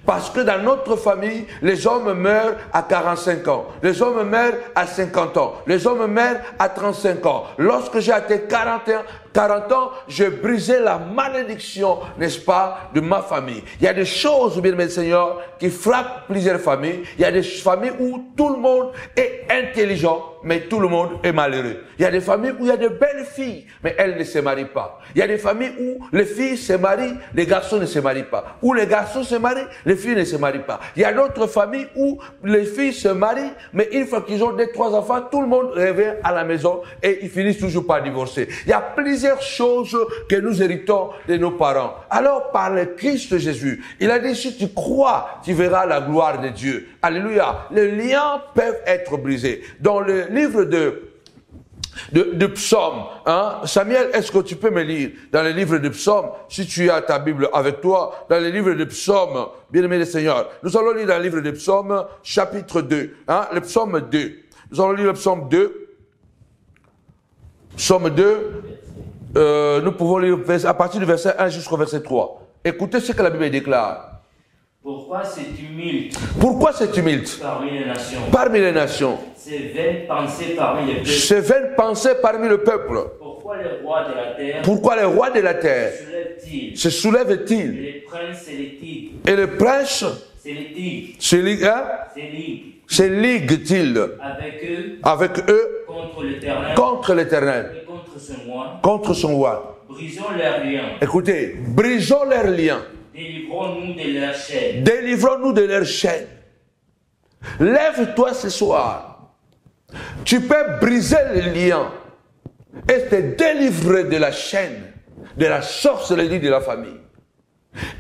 [SPEAKER 1] Parce que dans notre famille, les hommes meurent à 45 ans. Les hommes meurent à 50 ans. Les hommes meurent à 35 ans. Lorsque j'ai atteint 40 ans, j'ai brisé la malédiction, n'est-ce pas, de ma famille. Il y a des choses, bien aimé Seigneur, qui frappent plusieurs familles. Il y a des familles où tout le monde est intelligent, mais tout le monde est malheureux. Il y a des familles où il y a de belles filles, mais elles ne se marient pas. Il y a des familles où les filles se marient, les garçons ne se marient pas. Où les garçons se marient, les filles ne se marient pas. Il y a d'autres familles où les filles se marient, mais une fois qu'ils ont 2-3 enfants, tout le monde revient à la maison et ils finissent toujours par divorcer. Il y a plusieurs choses que nous héritons de nos parents. Alors, par le Christ Jésus, il a dit, si tu crois, tu verras la gloire de Dieu. Alléluia. Les liens peuvent être brisés. Dans le livre de Psaume, hein? Samuel, est-ce que tu peux me lire dans le livre de Psaume, si tu as ta Bible avec toi, dans le livre de Psaume, bien-aimé le Seigneur. Nous allons lire dans le livre de Psaume, chapitre 2, hein? Le Psaume 2. Nous allons lire le Psaume 2. Psaume 2, nous pouvons lire à partir du verset 1 jusqu'au verset 3. Écoutez ce que la Bible déclare.
[SPEAKER 2] Pourquoi c'est tumulte?
[SPEAKER 1] Pourquoi c'est tumulte
[SPEAKER 2] Parmi les nations.
[SPEAKER 1] Parmi les nations.
[SPEAKER 2] Ces vaines pensées parmi les peuples.
[SPEAKER 1] Ces vaines pensées parmi le peuple.
[SPEAKER 2] Pourquoi les rois de la terre?
[SPEAKER 1] Pourquoi les rois de la terre se soulèvent-ils?
[SPEAKER 2] Les princes et les tigres.
[SPEAKER 1] Et les princes se liguent-ils avec eux contre l'Éternel
[SPEAKER 2] et
[SPEAKER 1] contre son roi.
[SPEAKER 2] Brisons leurs liens.
[SPEAKER 1] Écoutez, brisons leurs liens.
[SPEAKER 2] Délivrons-nous de leurs chaînes.
[SPEAKER 1] Délivrons-nous de leurs chaînes. Lève-toi ce soir. Tu peux briser les liens et te délivrer de la chaîne, de la sorcellerie de la famille.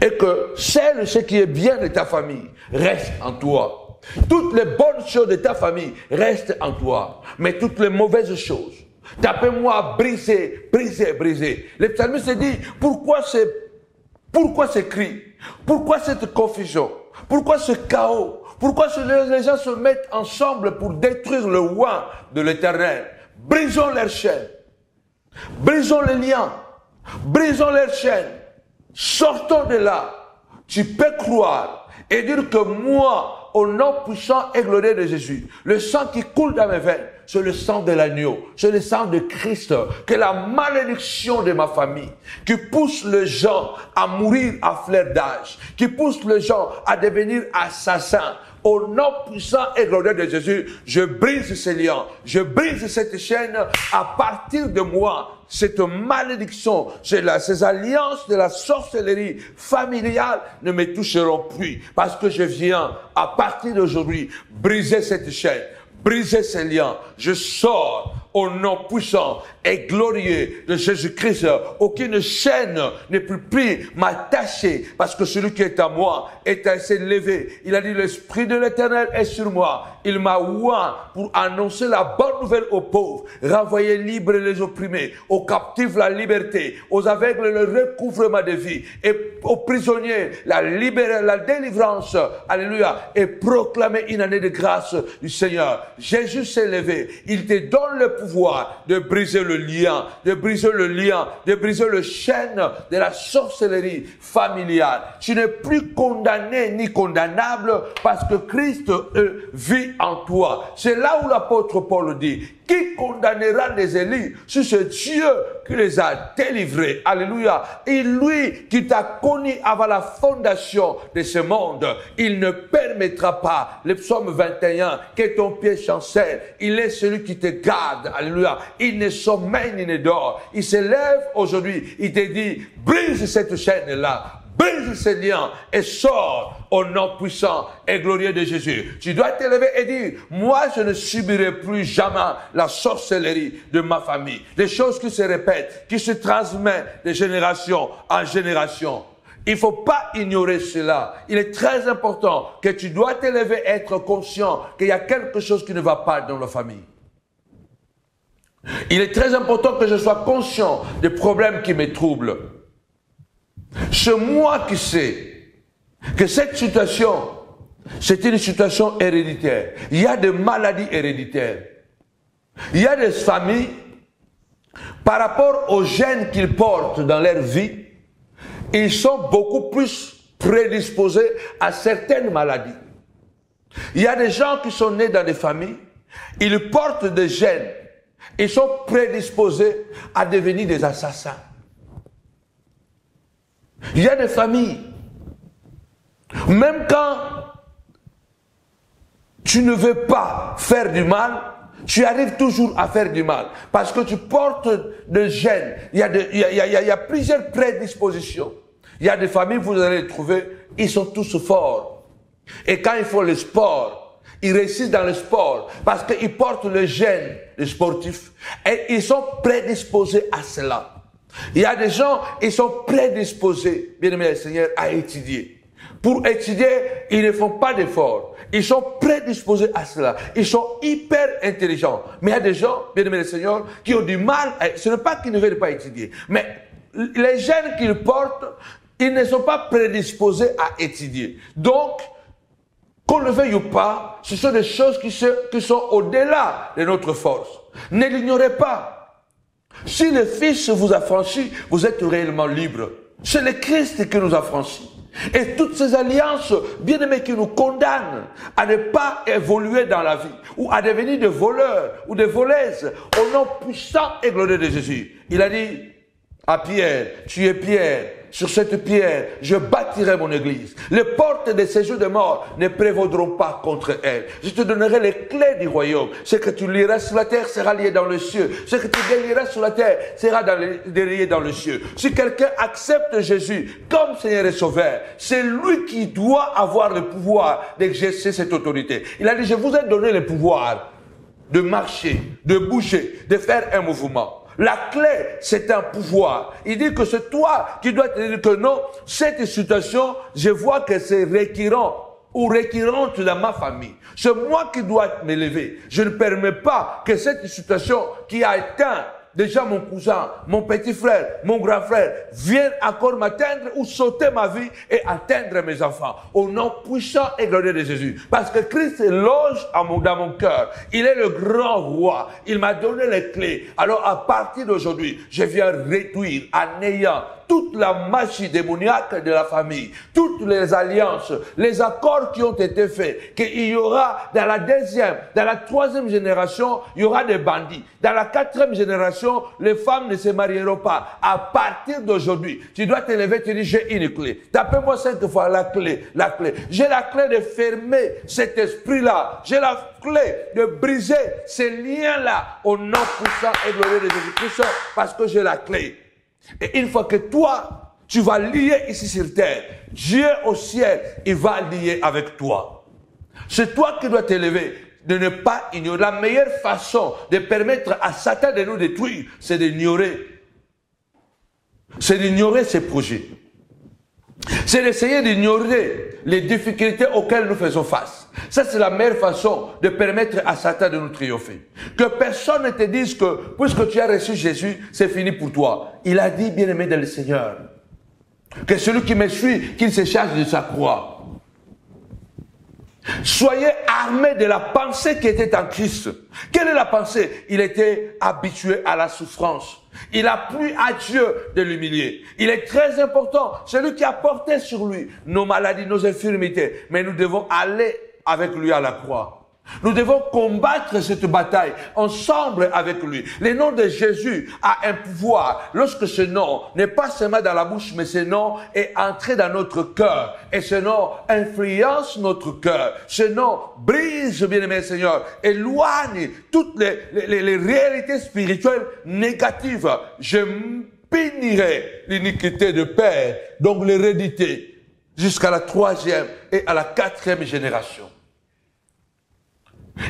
[SPEAKER 1] Et que ce qui est bien de ta famille reste en toi. Toutes les bonnes choses de ta famille restent en toi. Mais toutes les mauvaises choses, tapez-moi briser, briser, briser. Le psalmiste dit, pourquoi ces cris? Pourquoi cette confusion? Pourquoi ce chaos? Pourquoi les gens se mettent ensemble pour détruire le roi de l'Éternel? Brisons leurs chaînes. Brisons les liens. Brisons leurs chaînes. Sortons de là. Tu peux croire et dire que moi, au nom puissant et glorieux de Jésus, le sang qui coule dans mes veines, c'est le sang de l'agneau, c'est le sang de Christ, que la malédiction de ma famille, qui pousse les gens à mourir à fleur d'âge, qui pousse les gens à devenir assassins, au nom puissant et glorieux de Jésus, je brise ces liens, je brise cette chaîne à partir de moi. Cette malédiction, ces alliances de la sorcellerie familiale ne me toucheront plus parce que je viens à partir d'aujourd'hui briser cette chaîne, briser ces liens. Je sors au nom puissant et glorieux de Jésus-Christ. Aucune chaîne ne peut plus m'attacher parce que celui qui est à moi est assez élevé. Il a dit, l'Esprit de l'Éternel est sur moi. Il m'a oint pour annoncer la bonne nouvelle aux pauvres, renvoyer libres les opprimés, aux captifs la liberté, aux aveugles le recouvrement de vie, et aux prisonniers la délivrance, alléluia, et proclamer une année de grâce du Seigneur. Jésus s'est levé, il te donne le pouvoir de briser le lien, de briser le chaîne de la sorcellerie familiale. Tu n'es plus condamné ni condamnable parce que Christ vit en toi. C'est là où l'apôtre Paul dit, qui condamnera les élus si c'est Dieu qui les a délivrés? Alléluia. Et lui qui t'a connu avant la fondation de ce monde, il ne permettra pas, le psaume 21, que ton pied chancelle. Il est celui qui te garde. alléluia, il ne sommeille ni ne dort. Il se lève aujourd'hui, il te dit, brise cette chaîne-là, brise ces liens et sors au nom puissant et glorieux de Jésus. Tu dois te lever et dire, moi je ne subirai plus jamais la sorcellerie de ma famille. Des choses qui se répètent, qui se transmettent de génération en génération. Il ne faut pas ignorer cela. Il est très important que tu dois te lever et être conscient qu'il y a quelque chose qui ne va pas dans la famille. Il est très important que je sois conscient des problèmes qui me troublent. C'est moi qui sais que cette situation, c'est une situation héréditaire. Il y a des maladies héréditaires. Il y a des familles, par rapport aux gènes qu'ils portent dans leur vie, ils sont beaucoup plus prédisposés à certaines maladies. Il y a des gens qui sont nés dans des familles, ils portent des gènes, ils sont prédisposés à devenir des assassins. Il y a des familles, même quand tu ne veux pas faire du mal, tu arrives toujours à faire du mal. Parce que tu portes des gènes. Il y a plusieurs prédispositions. Il y a des familles, vous allez les trouver, ils sont tous forts. Et quand ils font le sport, ils réussissent dans le sport. Parce qu'ils portent le gène des sportifs. Et ils sont prédisposés à cela. Il y a des gens, ils sont prédisposés, bien aimé le Seigneur, à étudier. Pour étudier, ils ne font pas d'efforts. Ils sont prédisposés à cela. Ils sont hyper intelligents. Mais il y a des gens, bien aimé le Seigneur, qui ont du mal. Ce n'est pas qu'ils ne veulent pas étudier. Mais les gènes qu'ils portent, ils ne sont pas prédisposés à étudier. Donc, qu'on le veuille ou pas, ce sont des choses qui sont au-delà de notre force. Ne l'ignorez pas. Si le Fils vous a franchi, vous êtes réellement libre. C'est le Christ qui nous a franchis. Et toutes ces alliances, bien aimées, qui nous condamnent à ne pas évoluer dans la vie, ou à devenir des voleurs, ou des voleuses, au nom puissant et glorieux de Jésus. Il a dit à Pierre, tu es Pierre, sur cette pierre, je bâtirai mon église. Les portes des séjours de mort ne prévaudront pas contre elle. Je te donnerai les clés du royaume. Ce que tu liras sur la terre sera lié dans le ciel. Ce que tu délieras sur la terre sera délié dans le ciel. Si quelqu'un accepte Jésus comme Seigneur et Sauveur, c'est lui qui doit avoir le pouvoir d'exercer cette autorité. Il a dit, je vous ai donné le pouvoir de marcher, de bouger, de faire un mouvement. La clé, c'est un pouvoir. Il dit que c'est toi qui dois te dire que non, cette situation, je vois que c'est récurrent ou récurrente dans ma famille. C'est moi qui dois me lever. Je ne permets pas que cette situation qui a atteint déjà mon cousin, mon petit frère, mon grand frère, vienne encore m'atteindre ou sauter ma vie et atteindre mes enfants. Au nom puissant et glorieux de Jésus. Parce que Christ loge dans mon cœur. Il est le grand roi. Il m'a donné les clés. Alors à partir d'aujourd'hui, je viens réduire en ayant toute la magie démoniaque de la famille, toutes les alliances, les accords qui ont été faits, qu'il y aura dans la deuxième, dans la troisième génération, il y aura des bandits. Dans la quatrième génération, les femmes ne se marieront pas. À partir d'aujourd'hui, tu dois te lever, tu dis, j'ai une clé. Tapez-moi 5 fois la clé, la clé. J'ai la clé de fermer cet esprit-là. J'ai la clé de briser ces liens-là au nom puissant et glorieux de Jésus-Christ, parce que j'ai la clé. Et une fois que toi, tu vas lier ici sur terre, Dieu au ciel, il va lier avec toi. C'est toi qui dois te lever, de ne pas ignorer. La meilleure façon de permettre à Satan de nous détruire, c'est d'ignorer. C'est d'ignorer ses projets. C'est d'essayer d'ignorer les difficultés auxquelles nous faisons face. Ça, c'est la meilleure façon de permettre à Satan de nous triompher. Que personne ne te dise que, puisque tu as reçu Jésus, c'est fini pour toi. Il a dit, bien-aimé dans le Seigneur, que celui qui me suit, qu'il se charge de sa croix. Soyez armés de la pensée qui était en Christ. Quelle est la pensée? Il était habitué à la souffrance. Il a plu à Dieu de l'humilier. Il est très important. Celui qui a porté sur lui nos maladies, nos infirmités. Mais nous devons aller avec lui à la croix. Nous devons combattre cette bataille ensemble avec lui. Le nom de Jésus a un pouvoir. Lorsque ce nom n'est pas seulement dans la bouche, mais ce nom est entré dans notre cœur. Et ce nom influence notre cœur. Ce nom brise, bien-aimé Seigneur, éloigne toutes les réalités spirituelles négatives. Je bénirai l'iniquité de père, donc l'hérédité, jusqu'à la 3e et à la 4e génération.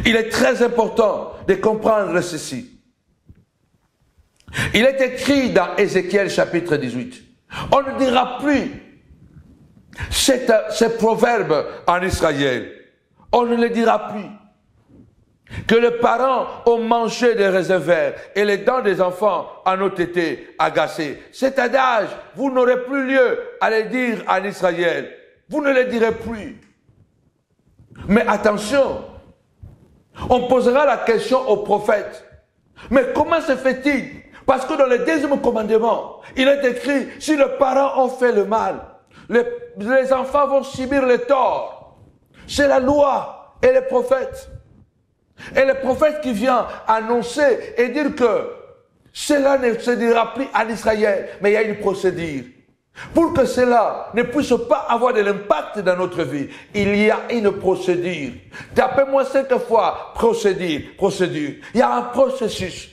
[SPEAKER 1] Il est très important de comprendre ceci. Il est écrit dans Ézéchiel chapitre 18. On ne dira plus ce proverbe en Israël. On ne le dira plus. Que les parents ont mangé des raisins verts et les dents des enfants en ont été agacées. Cet adage, vous n'aurez plus lieu à le dire en Israël. Vous ne le direz plus. Mais attention, on posera la question au prophète. Mais comment se fait-il? Parce que dans le 2e commandement, il est écrit, si les parents ont fait le mal, les enfants vont subir le tort. C'est la loi et les prophètes. Et le prophète qui vient annoncer et dire que cela ne se dira plus en Israël, mais il y a une procédure. Pour que cela ne puisse pas avoir de l'impact dans notre vie, il y a une procédure. Tapez-moi 5 fois procédure. Il y a un processus.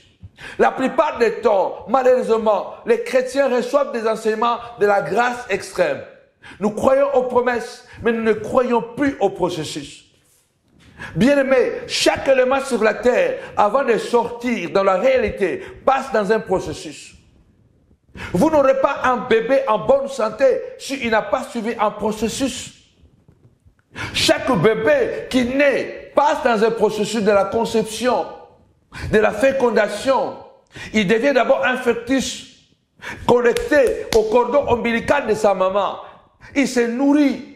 [SPEAKER 1] La plupart des temps, malheureusement, les chrétiens reçoivent des enseignements de la grâce extrême. Nous croyons aux promesses, mais nous ne croyons plus au processus. Bien-aimés, chaque élément sur la terre, avant de sortir dans la réalité, passe dans un processus. Vous n'aurez pas un bébé en bonne santé s'il n'a pas suivi un processus. Chaque bébé qui naît passe dans un processus de la conception, de la fécondation. Il devient d'abord un fœtus connecté au cordon ombilical de sa maman. Il se nourrit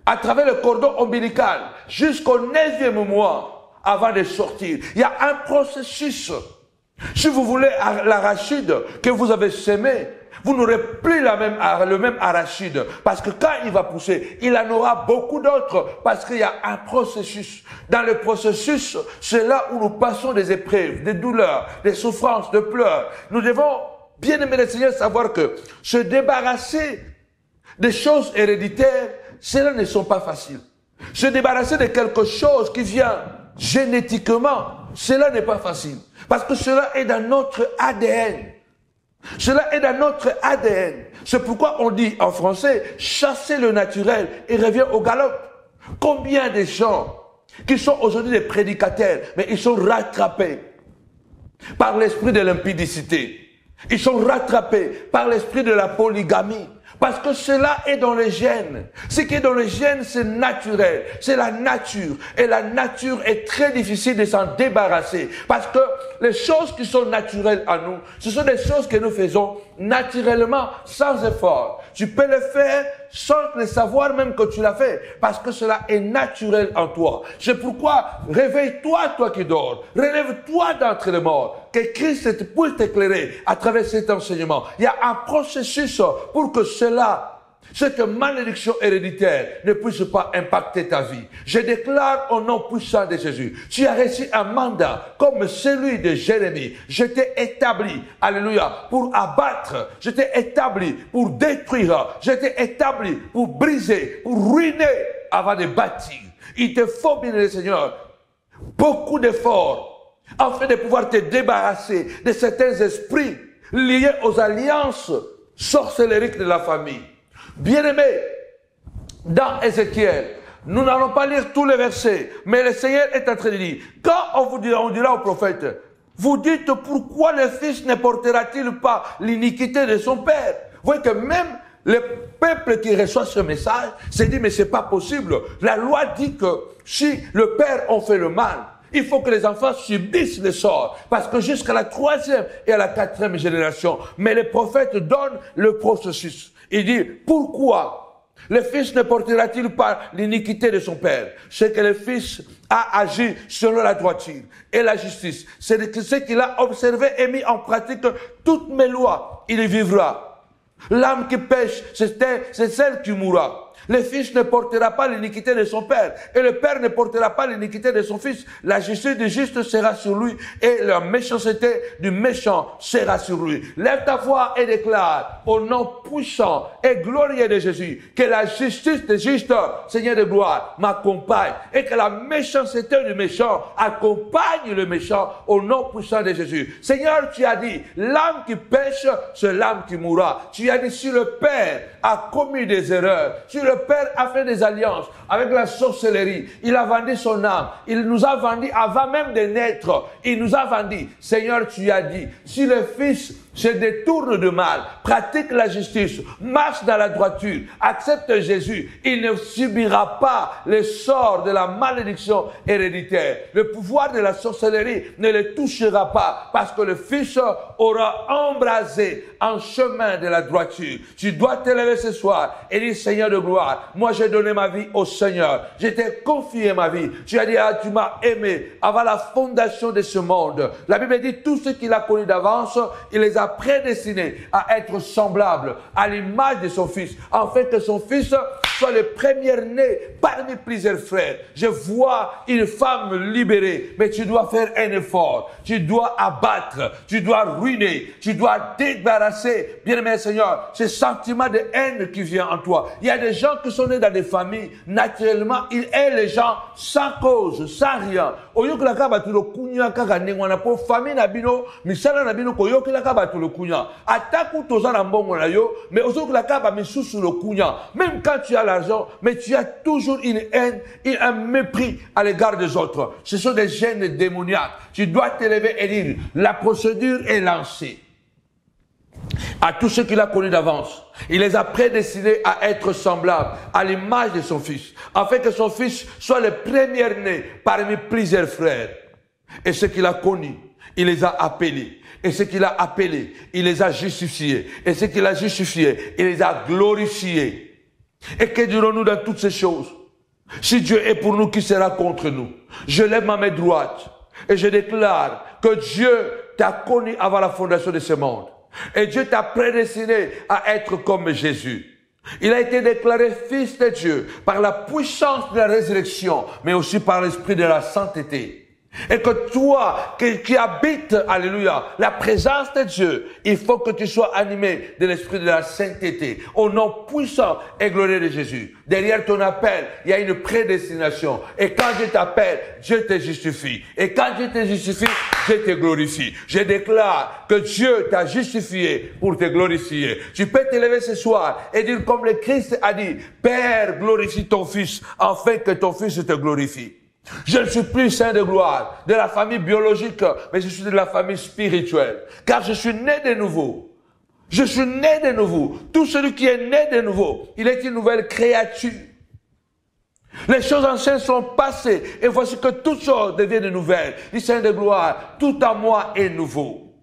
[SPEAKER 1] à travers le cordon ombilical jusqu'au 9e mois avant de sortir. Il y a un processus. Si vous voulez l'arachide que vous avez semé, vous n'aurez plus le même arachide. Parce que quand il va pousser, il en aura beaucoup d'autres. Parce qu'il y a un processus. Dans le processus, c'est là où nous passons des épreuves, des douleurs, des souffrances, des pleurs. Nous devons, bien aimer le Seigneur, savoir que se débarrasser des choses héréditaires, cela ne sont pas faciles. Se débarrasser de quelque chose qui vient génétiquement, cela n'est pas facile. Parce que cela est dans notre ADN. Cela est dans notre ADN. C'est pourquoi on dit en français, chasser le naturel et revient au galop. Combien de gens qui sont aujourd'hui des prédicateurs, mais ils sont rattrapés par l'esprit de l'impudicité. Ils sont rattrapés par l'esprit de la polygamie. Parce que cela est dans les gènes. Ce qui est dans les gènes, c'est naturel. C'est la nature. Et la nature est très difficile de s'en débarrasser. Parce que les choses qui sont naturelles à nous, ce sont des choses que nous faisons naturellement, sans effort. Tu peux le faire sans le savoir même que tu l'as fait. Parce que cela est naturel en toi. C'est pourquoi, réveille-toi, toi qui dors. Relève-toi d'entre les morts. Que Christ puisse t'éclairer à travers cet enseignement. Il y a un processus pour que cette malédiction héréditaire ne puisse pas impacter ta vie. Je déclare au nom puissant de Jésus, tu as reçu un mandat comme celui de Jérémie. Je t'ai établi, alléluia, pour abattre. Je t'ai établi pour détruire. Je t'ai établi pour briser, pour ruiner avant de bâtir. Il te faut, bien le Seigneur, beaucoup d'efforts afin de pouvoir te débarrasser de certains esprits liés aux alliances sorcellerie de la famille. Bien-aimé, dans Ézéchiel, nous n'allons pas lire tous les versets, mais le Seigneur est en train de dire, quand on dira au prophète, vous dites pourquoi le fils ne portera-t-il pas l'iniquité de son père? Vous voyez que même le peuple qui reçoit ce message se dit, mais c'est pas possible. La loi dit que si le père en fait le mal, il faut que les enfants subissent le sort. Parce que jusqu'à la 3e et à la 4e génération. Mais le prophète donne le processus. Il dit, pourquoi le fils ne portera-t-il pas l'iniquité de son père? C'est que le fils a agi selon la droiture et la justice. C'est ce qu'il a observé et mis en pratique toutes mes lois. Il y vivra. L'âme qui pêche, c'est celle qui mourra. Le fils ne portera pas l'iniquité de son père, et le père ne portera pas l'iniquité de son fils. La justice du juste sera sur lui, et la méchanceté du méchant sera sur lui. Lève ta voix et déclare, au nom puissant et glorieux de Jésus, que la justice du juste, Seigneur de gloire, m'accompagne, et que la méchanceté du méchant accompagne le méchant, au nom puissant de Jésus. Seigneur, tu as dit, l'âme qui pêche, c'est l'âme qui mourra. Tu as dit, si le Père a commis des erreurs, si le Père a fait des alliances avec la sorcellerie, il a vendu son âme, il nous a vendu avant même de naître, il nous a vendu. Seigneur, tu as dit, si le Fils se détourne de mal, pratique la justice, marche dans la droiture, accepte Jésus, il ne subira pas le sort de la malédiction héréditaire. Le pouvoir de la sorcellerie ne le touchera pas, parce que le Fils aura embrasé un chemin de la droiture. Tu dois te lever ce soir et dire, Seigneur de gloire, moi j'ai donné ma vie au Seigneur, je t'ai confié ma vie. Tu as dit, ah, tu m'as aimé avant la fondation de ce monde. La Bible dit, tout ce qu'il a connu d'avance, il les a prédestinés à être semblables à l'image de son Fils, afin que son Fils soit le premier-né parmi plusieurs frères. Je vois une femme libérée, mais tu dois faire un effort. Tu dois abattre, tu dois ruiner, tu dois débarrasser, bien-aimé Seigneur, ce sentiment de haine qui vient en toi. Il y a des gens qui sont nés dans des familles, naturellement, ils aiment les gens sans cause, sans rien. Oyo kilaka batu lo kunya kaka nengwana po famille na bino, misala na bino koyo kilaka batu lo kunya. Ataku toza na mbongo na yo, mais ozo kilaka ba misusu lo kunya. Même quand tu as l'argent, mais tu as toujours une haine et un mépris à l'égard des autres. Ce sont des gènes démoniaques. Tu dois te lever et dire, la procédure est lancée. À tous ceux qu'il a connus d'avance, il les a prédestinés à être semblables à l'image de son Fils, afin que son Fils soit le premier-né parmi plusieurs frères. Et ceux qu'il a connus, il les a appelés. Et ceux qu'il a appelés, il les a justifiés. Et ceux qu'il a justifiés, il les a glorifiés. Et que dirons-nous dans toutes ces choses? Si Dieu est pour nous, qui sera contre nous? Je lève ma main droite et je déclare que Dieu t'a connu avant la fondation de ce monde. Et Dieu t'a prédestiné à être comme Jésus. Il a été déclaré fils de Dieu par la puissance de la résurrection, mais aussi par l'esprit de la sainteté. Et que toi, qui habites, alléluia, la présence de Dieu, il faut que tu sois animé de l'esprit de la sainteté, au nom puissant et glorieux de Jésus. Derrière ton appel, il y a une prédestination. Et quand Dieu t'appelle, Dieu te justifie. Et quand Dieu te justifie, Dieu te glorifie. Je déclare que Dieu t'a justifié pour te glorifier. Tu peux te lever ce soir et dire comme le Christ a dit, Père, glorifie ton Fils, afin que ton Fils te glorifie. Je ne suis plus saint de gloire, de la famille biologique, mais je suis de la famille spirituelle. Car je suis né de nouveau. Je suis né de nouveau. Tout celui qui est né de nouveau, il est une nouvelle créature. Les choses anciennes sont passées, et voici que toutes choses deviennent nouvelles. Il saint de gloire, tout en moi est nouveau.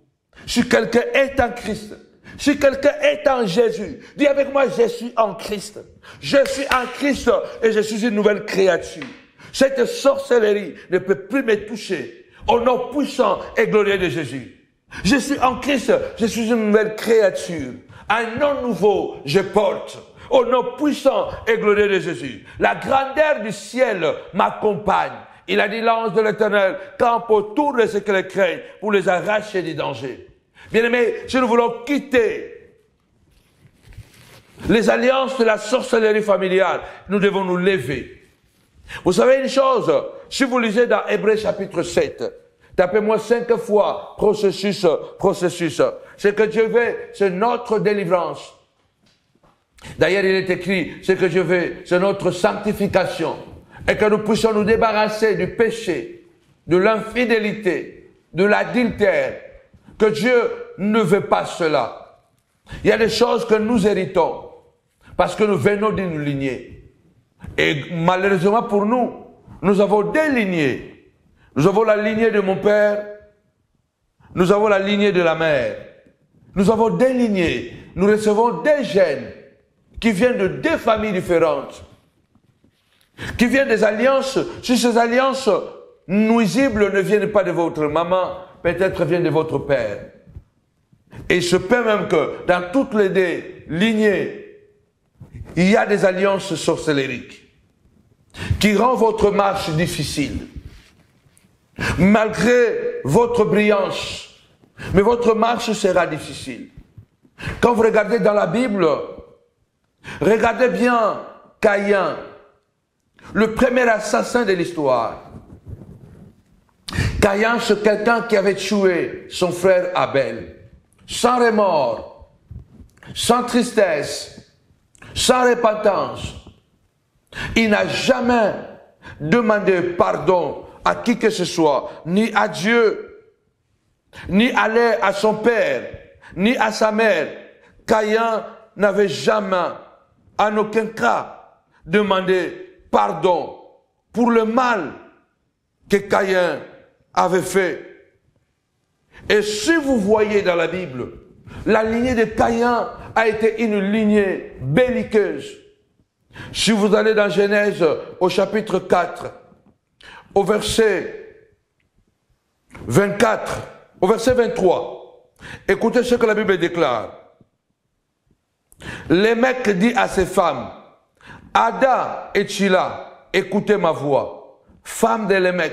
[SPEAKER 1] Si quelqu'un est en Christ, si quelqu'un est en Jésus, dis avec moi, je suis en Christ. Je suis en Christ et je suis une nouvelle créature. Cette sorcellerie ne peut plus me toucher. Au nom puissant et glorieux de Jésus. Je suis en Christ, je suis une nouvelle créature. Un nom nouveau, je porte. Au nom puissant et glorieux de Jésus. La grandeur du ciel m'accompagne. Il a dit, l'ange de l'Éternel campe autour de ceux qui les craignent pour les arracher du danger. Bien-aimés, si nous voulons quitter les alliances de la sorcellerie familiale, nous devons nous lever. Vous savez une chose, si vous lisez dans Hébreux chapitre 7, tapez-moi 5 fois processus. Ce que Dieu veut, c'est notre délivrance. D'ailleurs, il est écrit, ce que Dieu veut, c'est notre sanctification. Et que nous puissions nous débarrasser du péché, de l'infidélité, de l'adultère. Que Dieu ne veut pas cela. Il y a des choses que nous héritons, parce que nous venons d'une lignée. Et malheureusement pour nous, nous avons des lignées. Nous avons la lignée de mon père, nous avons la lignée de la mère. Nous avons des lignées. Nous recevons des gènes qui viennent de deux familles différentes, qui viennent des alliances. Si ces alliances nuisibles ne viennent pas de votre maman, peut-être viennent de votre père. Et il se peut même que dans toutes les deux lignées, il y a des alliances sorcellériques qui rendent votre marche difficile. Malgré votre brillance, mais votre marche sera difficile. Quand vous regardez dans la Bible, regardez bien Caïn, le premier assassin de l'histoire. Caïn, c'est quelqu'un qui avait tué son frère Abel, sans remords, sans tristesse, sans repentance. Il n'a jamais demandé pardon à qui que ce soit, ni à Dieu, ni à son père, ni à sa mère. Caïn n'avait jamais, en aucun cas, demandé pardon pour le mal que Caïn avait fait. Et si vous voyez dans la Bible, la lignée de Caïn a été une lignée belliqueuse. Si vous allez dans Genèse au chapitre 4, au verset 24, au verset 23, écoutez ce que la Bible déclare. Lémec dit à ses femmes, Ada et Chila, écoutez ma voix. Femme de Lémec,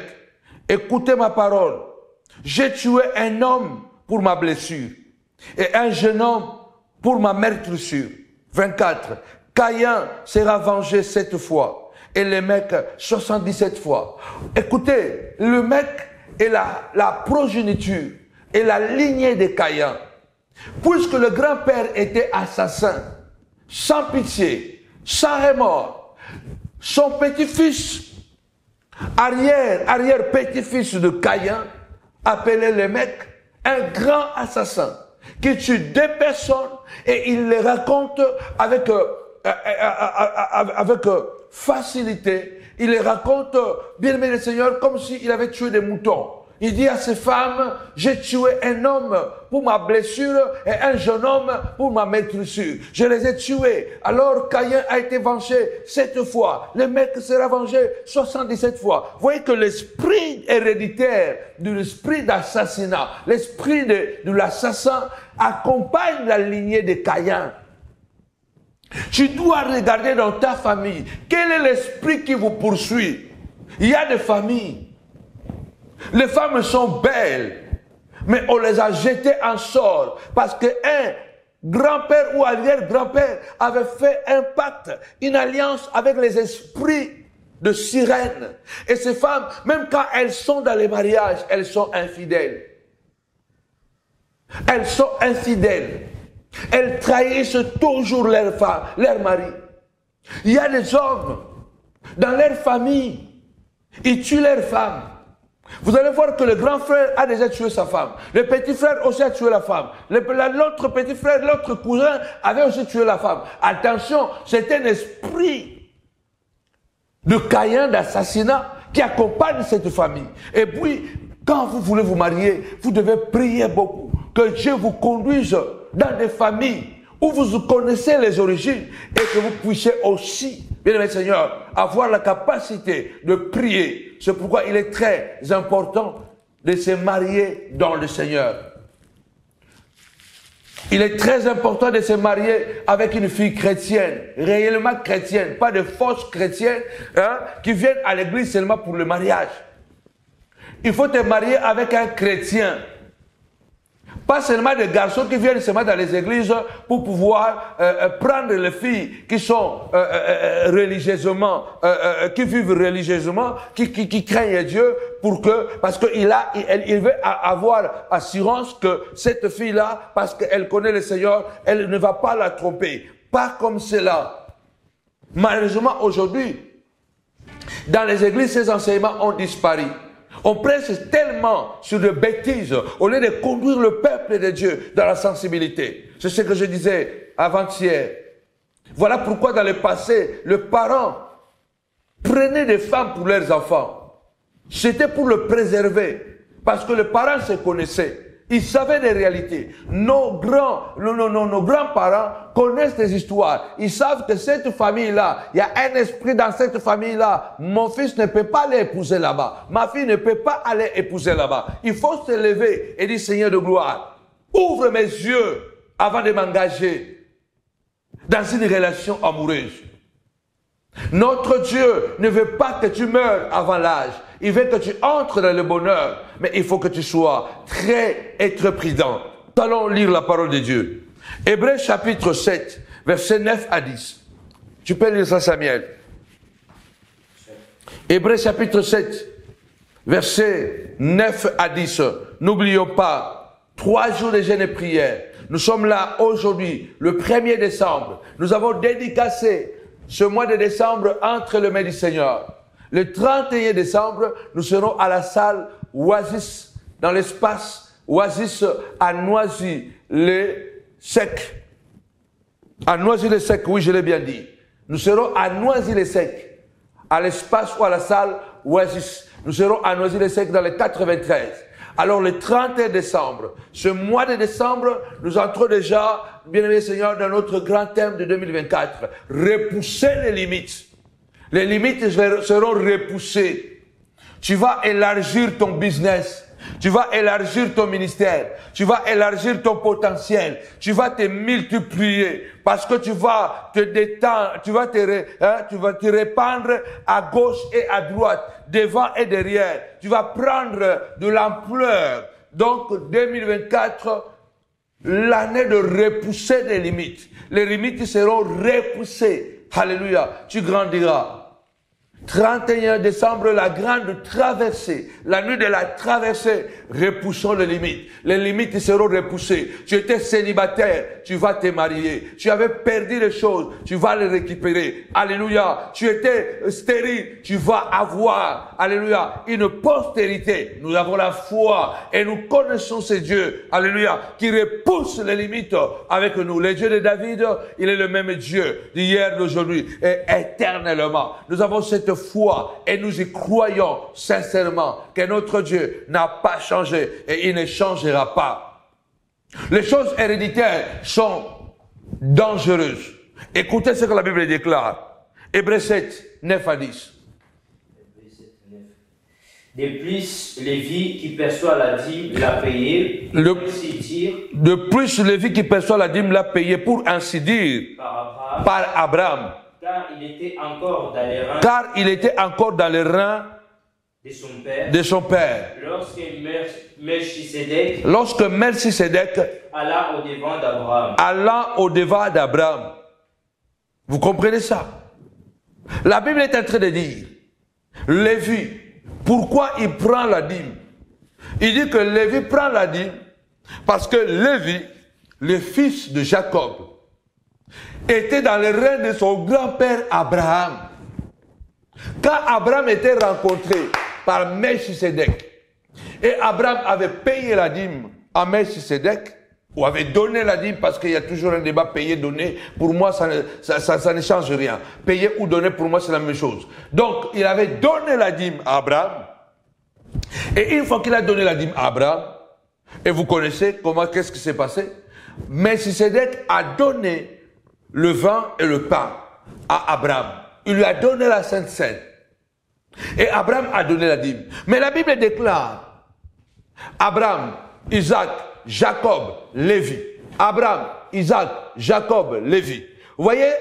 [SPEAKER 1] écoutez ma parole. J'ai tué un homme pour ma blessure et un jeune homme pour ma meurtrissure. 24. Caïn sera vengé 7 fois et Lémec 77 fois. Écoutez, le mec est la progéniture et la lignée de Caïn. Puisque le grand-père était assassin, sans pitié, sans remords, son petit-fils, arrière-petit-fils de Caïn, appelé Lémec, un grand assassin, qui tue 2 personnes et il les raconte avec facilité. Il les raconte, bien aimé le Seigneur, comme s'il avait tué des moutons. Il dit à ses femmes, j'ai tué un homme pour ma blessure et un jeune homme pour ma meurtrissure. Je les ai tués. Alors Caïn a été vengé 7 fois. Le mec sera vengé 77 fois. Vous voyez que l'esprit héréditaire de l'esprit d'assassinat, l'esprit de l'assassin accompagne la lignée de Caïn. Tu dois regarder dans ta famille. Quel est l'esprit qui vous poursuit? Il y a des familles. Les femmes sont belles, mais on les a jetées en sort parce qu'un grand-père ou arrière-grand-père avait fait un pacte, une alliance avec les esprits de sirènes. Et ces femmes, même quand elles sont dans les mariages, elles sont infidèles. Elles sont infidèles. Elles trahissent toujours leur femme, leur mari. Il y a des hommes, dans leur famille, ils tuent leur femme. Vous allez voir que le grand frère a déjà tué sa femme. Le petit frère aussi a tué la femme. L'autre petit frère, l'autre cousin avait aussi tué la femme. Attention, c'est un esprit de Caïn, d'assassinat qui accompagne cette famille. Et puis, quand vous voulez vous marier, vous devez prier beaucoup. Que Dieu vous conduise dans des familles où vous connaissez les origines et que vous puissiez aussi, bien aimé Seigneur, avoir la capacité de prier. C'est pourquoi il est très important de se marier dans le Seigneur. Il est très important de se marier avec une fille chrétienne, réellement chrétienne, pas de fausses chrétiennes qui viennent à l'église seulement pour le mariage. Il faut te marier avec un chrétien. Pas seulement des garçons qui viennent seulement dans les églises pour pouvoir prendre les filles qui sont religieusement, qui vivent religieusement, qui craignent Dieu parce qu'il veut avoir assurance que cette fille-là, parce qu'elle connaît le Seigneur, elle ne va pas la tromper. Pas comme cela. Malheureusement, aujourd'hui, dans les églises, ces enseignements ont disparu. On prêche tellement sur des bêtises au lieu de conduire le peuple de Dieu dans la sensibilité. C'est ce que je disais avant-hier. Voilà pourquoi dans le passé, les parents prenaient des femmes pour leurs enfants. C'était pour le préserver. Parce que les parents se connaissaient. Ils savaient des réalités. Nos grands-parents connaissent des histoires. Ils savent que cette famille-là, il y a un esprit dans cette famille-là. Mon fils ne peut pas aller épouser là-bas. Ma fille ne peut pas aller épouser là-bas. Il faut se lever et dire, Seigneur de gloire, ouvre mes yeux avant de m'engager dans une relation amoureuse. Notre Dieu ne veut pas que tu meurs avant l'âge. Il veut que tu entres dans le bonheur. Mais il faut que tu sois très prudent. Allons lire la parole de Dieu. Hébreux chapitre 7, versets 9 à 10. Tu peux lire ça, Samuel. Hébreux chapitre 7, versets 9 à 10. N'oublions pas, 3 jours de jeûne et prière. Nous sommes là aujourd'hui, le 1er décembre. Nous avons dédicacé ce mois de décembre entre les mains du Seigneur. Le 31 décembre, nous serons à la salle Oasis, dans l'espace Oasis à Noisy-le-Sec. À Noisy-le-Sec, oui, je l'ai bien dit. Nous serons à Noisy-le-Sec, à l'espace ou à la salle Oasis. Nous serons à Noisy-le-Sec dans le 93. Alors le 31 décembre, ce mois de décembre, nous entrons déjà, bien-aimé Seigneur, dans notre grand thème de 2024. Repousser les limites. Les limites seront repoussées. Tu vas élargir ton business. Tu vas élargir ton ministère. Tu vas élargir ton potentiel. Tu vas te multiplier parce que tu vas te détendre, tu vas te répandre à gauche et à droite, devant et derrière. Tu vas prendre de l'ampleur. Donc 2024, l'année de repousser des limites. Les limites seront repoussées. Alléluia. Tu grandiras. 31 décembre, la grande traversée, la nuit de la traversée, repoussons les limites. Les limites seront repoussées. Tu étais célibataire, tu vas te marier. Tu avais perdu les choses, tu vas les récupérer. Alléluia. Tu étais stérile, tu vas avoir, alléluia, une postérité. Nous avons la foi et nous connaissons ce Dieu, alléluia, qui repousse les limites avec nous. Le Dieu de David, il est le même Dieu d'hier, d'aujourd'hui et éternellement. Nous avons cette foi et nous y croyons sincèrement que notre Dieu n'a pas changé et il ne changera pas. Les choses héréditaires sont dangereuses. Écoutez ce que la Bible déclare. Hébreux 7, 9 à 10.
[SPEAKER 2] De plus, Lévi qui perçoit la dîme l'a payé,
[SPEAKER 1] De plus, Lévi qui perçoit la dîme l'a payé pour ainsi dire par Abraham.
[SPEAKER 2] Car il était encore dans les reins
[SPEAKER 1] de son père. Lorsque Melchisédek
[SPEAKER 2] alla
[SPEAKER 1] au-devant d'Abraham. Vous comprenez ça? La Bible est en train de dire, Lévi, pourquoi il prend la dîme? Il dit que Lévi prend la dîme parce que Lévi, le fils de Jacob, était dans les reins de son grand-père Abraham. Quand Abraham était rencontré par Melchisédek, et Abraham avait payé la dîme à Melchisédek, ou avait donné la dîme, parce qu'il y a toujours un débat payer-donner, pour moi ça ne change rien. Payer ou donner, pour moi c'est la même chose. Donc il avait donné la dîme à Abraham, et une fois qu'il a donné la dîme à Abraham, et vous connaissez qu'est-ce qui s'est passé? Melchisédek a donné le vin et le pain à Abraham. Il lui a donné la Sainte Seine. Et Abraham a donné la dîme. Mais la Bible déclare Abraham, Isaac, Jacob, Lévi. Abraham, Isaac, Jacob, Lévi. Vous voyez,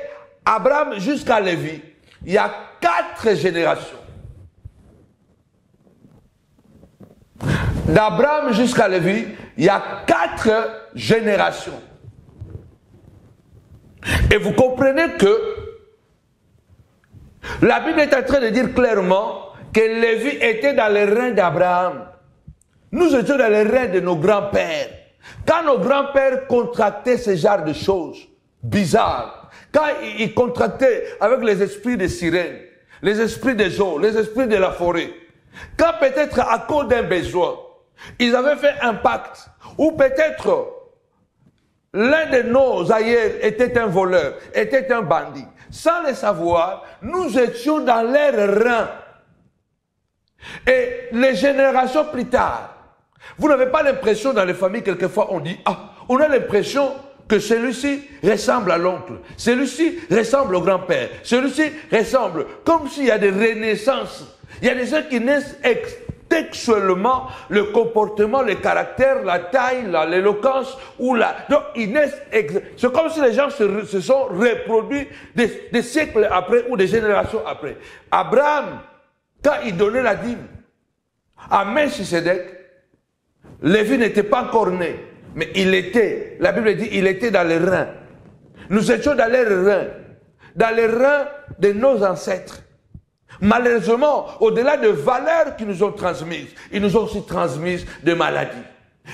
[SPEAKER 1] Abraham jusqu'à Lévi, il y a 4 générations. D'Abraham jusqu'à Lévi, il y a 4 générations. Et vous comprenez que la Bible est en train de dire clairement que Lévi était dans les reins d'Abraham. Nous étions dans les reins de nos grands-pères. Quand nos grands-pères contractaient ce genre de choses bizarres, quand ils contractaient avec les esprits des sirènes, les esprits des eaux, les esprits de la forêt, quand peut-être à cause d'un besoin, ils avaient fait un pacte, ou peut-être l'un de nos aïeux était un voleur, était un bandit. Sans le savoir, nous étions dans leurs reins. Et les générations plus tard, vous n'avez pas l'impression dans les familles, quelquefois on dit, on a l'impression que celui-ci ressemble à l'oncle, celui-ci ressemble au grand-père, celui-ci ressemble, comme s'il y a des renaissances. Il y a des gens qui naissent textuellement le comportement, le caractère, la taille, l'éloquence ou la... Donc, ils naissent... C'est comme si les gens se sont reproduits des siècles après ou des générations après. Abraham, quand il donnait la dîme à Melchisedec, Lévi n'était pas encore né, mais il était, la Bible dit, il était dans les reins. Nous étions dans les reins de nos ancêtres. Malheureusement, au-delà de valeurs qu'ils nous ont transmises, ils nous ont aussi transmises des maladies.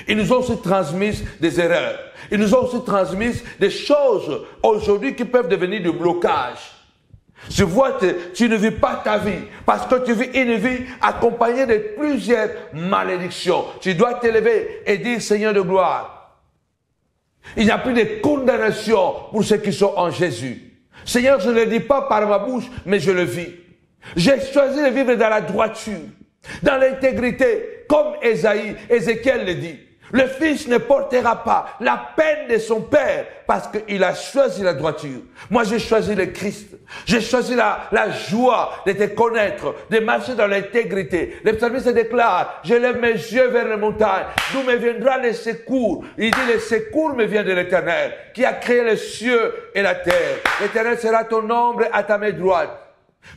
[SPEAKER 1] Ils nous ont aussi transmises des erreurs. Ils nous ont aussi transmises des choses aujourd'hui qui peuvent devenir du blocage. Tu vois, tu ne vis pas ta vie parce que tu vis une vie accompagnée de plusieurs malédictions. Tu dois t'élever et dire Seigneur de gloire. Il n'y a plus de condamnation pour ceux qui sont en Jésus. Seigneur, je ne le dis pas par ma bouche, mais je le vis. J'ai choisi de vivre dans la droiture, dans l'intégrité, comme Ézéchiel le dit. Le fils ne portera pas la peine de son père parce qu'il a choisi la droiture. Moi, j'ai choisi le Christ. J'ai choisi la joie de te connaître, de marcher dans l'intégrité. Le psalmiste déclare, je lève mes yeux vers les montagnes, d'où me viendra le secours. Il dit, le secours me vient de l'Éternel, qui a créé les cieux et la terre. L'Éternel sera ton ombre à ta main droite.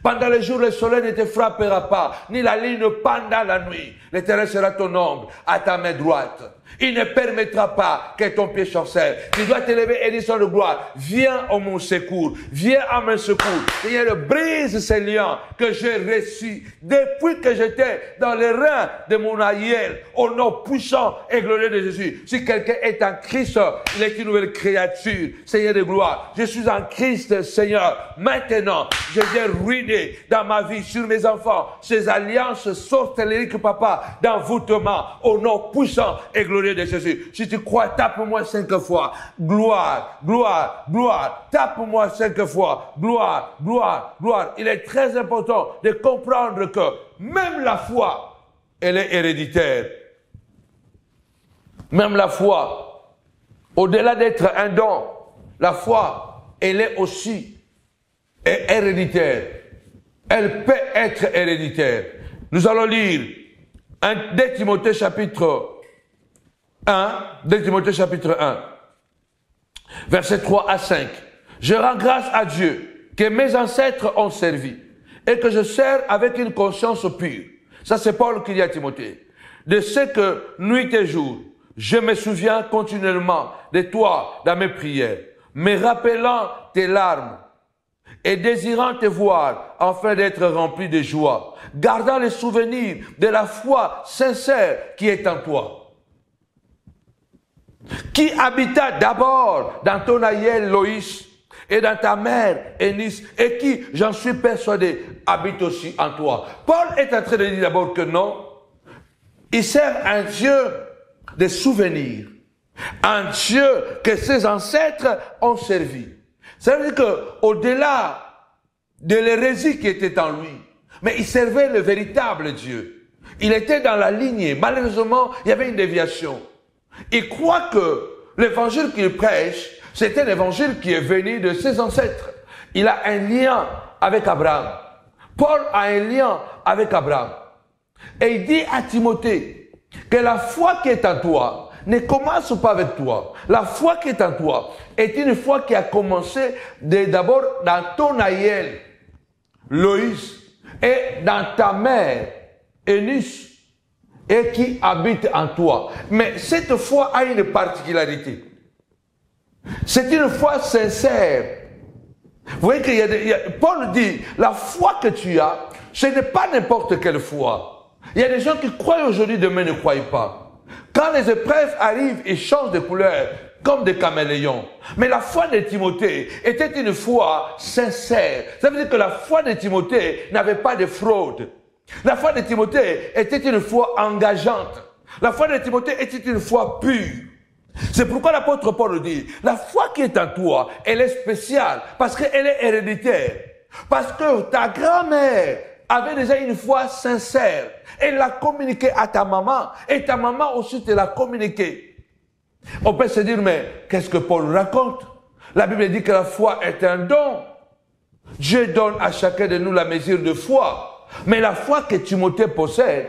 [SPEAKER 1] Pendant le jour, le soleil ne te frappera pas, ni la lune pendant la nuit. L'Éternel sera ton ombre à ta main droite. Il ne permettra pas que ton pied chancelle. Tu dois t'élever et dire de gloire. Viens à mon secours. Viens à mon secours. Seigneur, brise ces liens que j'ai reçus depuis que j'étais dans les reins de mon aïeul, au nom puissant et glorieux de Jésus. Si quelqu'un est en Christ, il est une nouvelle créature. Seigneur de gloire, je suis en Christ, Seigneur. Maintenant, je viens ruiner dans ma vie, sur mes enfants, ces alliances sortelleriques, papa, d'envoûtement, au nom puissant et glorieux de Jésus. Si tu crois, tape-moi 5 fois. Gloire, gloire, gloire. Tape-moi 5 fois. Gloire, gloire, gloire. Il est très important de comprendre que même la foi, elle est héréditaire. Même la foi, au-delà d'être un don, la foi, elle est aussi héréditaire. Elle peut être héréditaire. Nous allons lire 2 Timothée chapitre 2 Timothée chapitre 1, versets 3 à 5. Je rends grâce à Dieu que mes ancêtres ont servi et que je sers avec une conscience pure. Ça, c'est Paul qui dit à Timothée. De ce que, nuit et jour, je me souviens continuellement de toi dans mes prières, me rappelant tes larmes et désirant te voir afin d'être rempli de joie, gardant les souvenirs de la foi sincère qui est en toi, qui habita d'abord dans ton aïeul Loïs et dans ta mère Eunice, et qui, j'en suis persuadé, habite aussi en toi. Paul est en train de dire d'abord que non, il sert un Dieu de souvenirs, un Dieu que ses ancêtres ont servi. Ça veut dire qu'au-delà de l'hérésie qui était en lui, mais il servait le véritable Dieu. Il était dans la lignée. Malheureusement, il y avait une déviation. Il croit que l'évangile qu'il prêche, c'est un évangile qui est venu de ses ancêtres. Il a un lien avec Abraham. Paul a un lien avec Abraham. Et il dit à Timothée que la foi qui est en toi ne commence pas avec toi. La foi qui est en toi est une foi qui a commencé d'abord dans ton aïeul, Loïs, et dans ta mère, Eunice, et qui habite en toi. Mais cette foi a une particularité. C'est une foi sincère. Vous voyez Paul dit, la foi que tu as, ce n'est pas n'importe quelle foi. Il y a des gens qui croient aujourd'hui, demain ne croient pas. Quand les épreuves arrivent, ils changent de couleur comme des caméléons. Mais la foi de Timothée était une foi sincère. Ça veut dire que la foi de Timothée n'avait pas de fraude. La foi de Timothée était une foi engageante. La foi de Timothée était une foi pure. C'est pourquoi l'apôtre Paul dit, la foi qui est en toi, elle est spéciale parce qu'elle est héréditaire. Parce que ta grand-mère avait déjà une foi sincère. Elle l'a communiqué à ta maman et ta maman aussi te l'a communiqué. On peut se dire, mais qu'est-ce que Paul raconte? La Bible dit que la foi est un don. Dieu donne à chacun de nous la mesure de foi. Mais la foi que Timothée possède,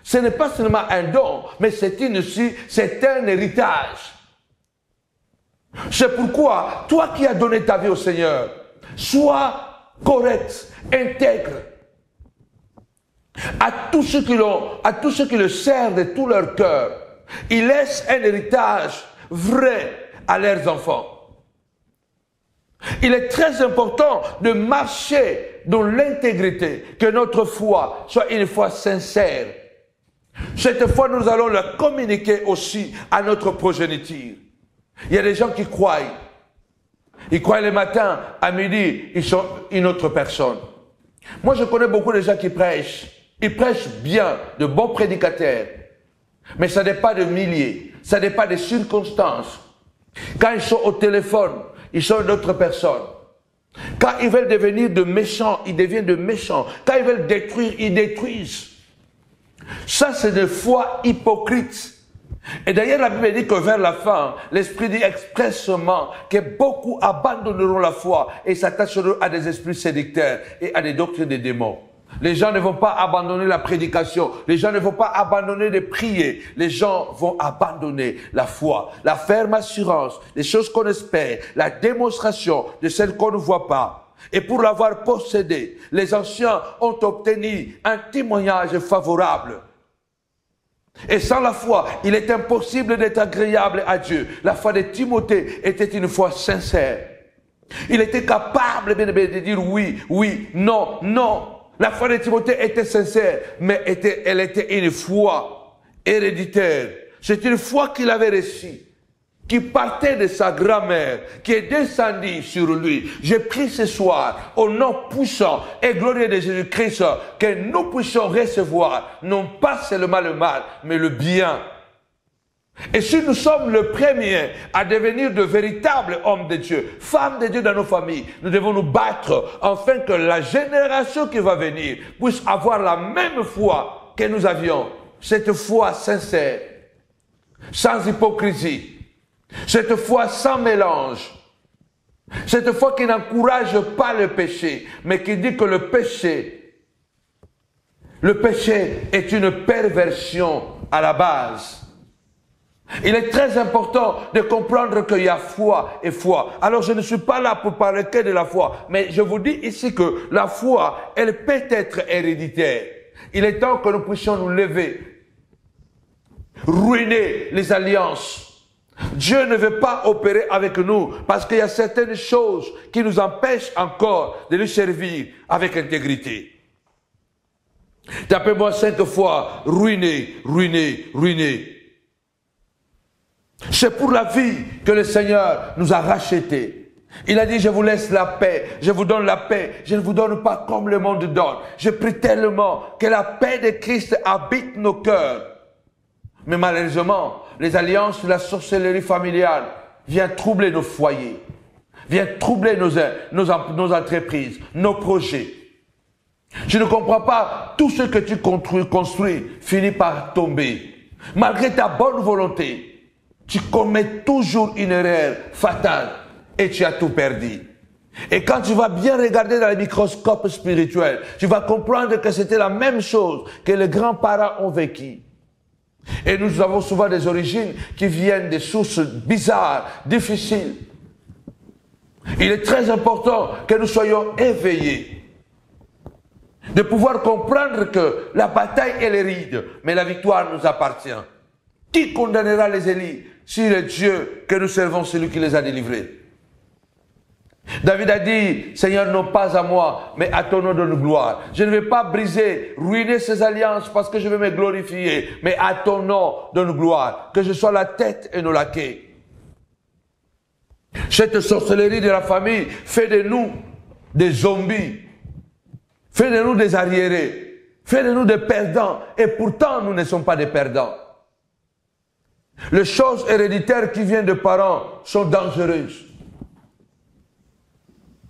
[SPEAKER 1] Ce n'est pas seulement un don, mais c'est un héritage. C'est pourquoi, toi qui as donné ta vie au Seigneur, sois correct, intègre. À tous ceux qui le servent de tout leur cœur, ils laissent un héritage vrai à leurs enfants. Il est très important de marcher dans l'intégrité, que notre foi soit une foi sincère. Cette foi, nous allons la communiquer aussi à notre progéniture. Il y a des gens qui croient. Ils croient le matin, à midi, ils sont une autre personne. Moi, je connais beaucoup de gens qui prêchent. Ils prêchent bien, de bons prédicateurs. Mais ça n'est pas de milliers. Ça n'est pas de circonstances. Quand ils sont au téléphone, ils sont une autre personne. Quand ils veulent devenir de méchants, ils deviennent de méchants. Quand ils veulent détruire, ils détruisent. Ça, c'est une foi hypocrite. Et d'ailleurs, la Bible dit que vers la fin, l'Esprit dit expressément que beaucoup abandonneront la foi et s'attacheront à des esprits séducteurs et à des doctrines des démons. Les gens ne vont pas abandonner la prédication. Les gens ne vont pas abandonner de prier. Les gens vont abandonner la foi, la ferme assurance, les choses qu'on espère, la démonstration de celles qu'on ne voit pas. Et pour l'avoir possédé, les anciens ont obtenu un témoignage favorable. Et sans la foi, il est impossible d'être agréable à Dieu. La foi de Timothée était une foi sincère. Il était capable de dire oui, oui, non, non. La foi de Timothée était sincère, mais elle était une foi héréditaire. C'est une foi qu'il avait reçue, qui partait de sa grand-mère, qui est descendue sur lui. Je prie ce soir, au nom puissant et glorieux de Jésus-Christ, que nous puissions recevoir, non pas seulement le mal, mais le bien. Et si nous sommes le premier à devenir de véritables hommes de Dieu, femmes de Dieu dans nos familles, nous devons nous battre afin que la génération qui va venir puisse avoir la même foi que nous avions. Cette foi sincère, sans hypocrisie, cette foi sans mélange, cette foi qui n'encourage pas le péché, mais qui dit que le péché est une perversion à la base. Il est très important de comprendre qu'il y a foi et foi. Alors je ne suis pas là pour parler que de la foi, mais je vous dis ici que la foi, elle peut être héréditaire. Il est temps que nous puissions nous lever, ruiner les alliances. Dieu ne veut pas opérer avec nous parce qu'il y a certaines choses qui nous empêchent encore de lui servir avec intégrité. Tapez-moi 5 fois, ruiner, ruiner, ruiner. C'est pour la vie que le Seigneur nous a rachetés. Il a dit, je vous laisse la paix, je vous donne la paix, je ne vous donne pas comme le monde donne. Je prie tellement que la paix de Christ habite nos cœurs. Mais malheureusement, les alliances de la sorcellerie familiale viennent troubler nos foyers, viennent troubler nos entreprises, nos projets. Je ne comprends pas, tout ce que tu construis finit par tomber. Malgré ta bonne volonté, tu commets toujours une erreur fatale et tu as tout perdu. Et quand tu vas bien regarder dans le microscope spirituel, tu vas comprendre que c'était la même chose que les grands-parents ont vécu. Et nous avons souvent des origines qui viennent des sources bizarres, difficiles. Il est très important que nous soyons éveillés, de pouvoir comprendre que la bataille elle est ride, mais la victoire nous appartient. Qui condamnera les Élis si le Dieu que nous servons, c'est lui qui les a délivrés? David a dit, Seigneur, non pas à moi, mais à ton nom donne gloire. Je ne vais pas briser, ruiner ces alliances parce que je veux me glorifier, mais à ton nom donne gloire. Que je sois la tête et non la queue. Cette sorcellerie de la famille fait de nous des zombies, fait de nous des arriérés, fait de nous des perdants, et pourtant nous ne sommes pas des perdants. Les choses héréditaires qui viennent de parents sont dangereuses.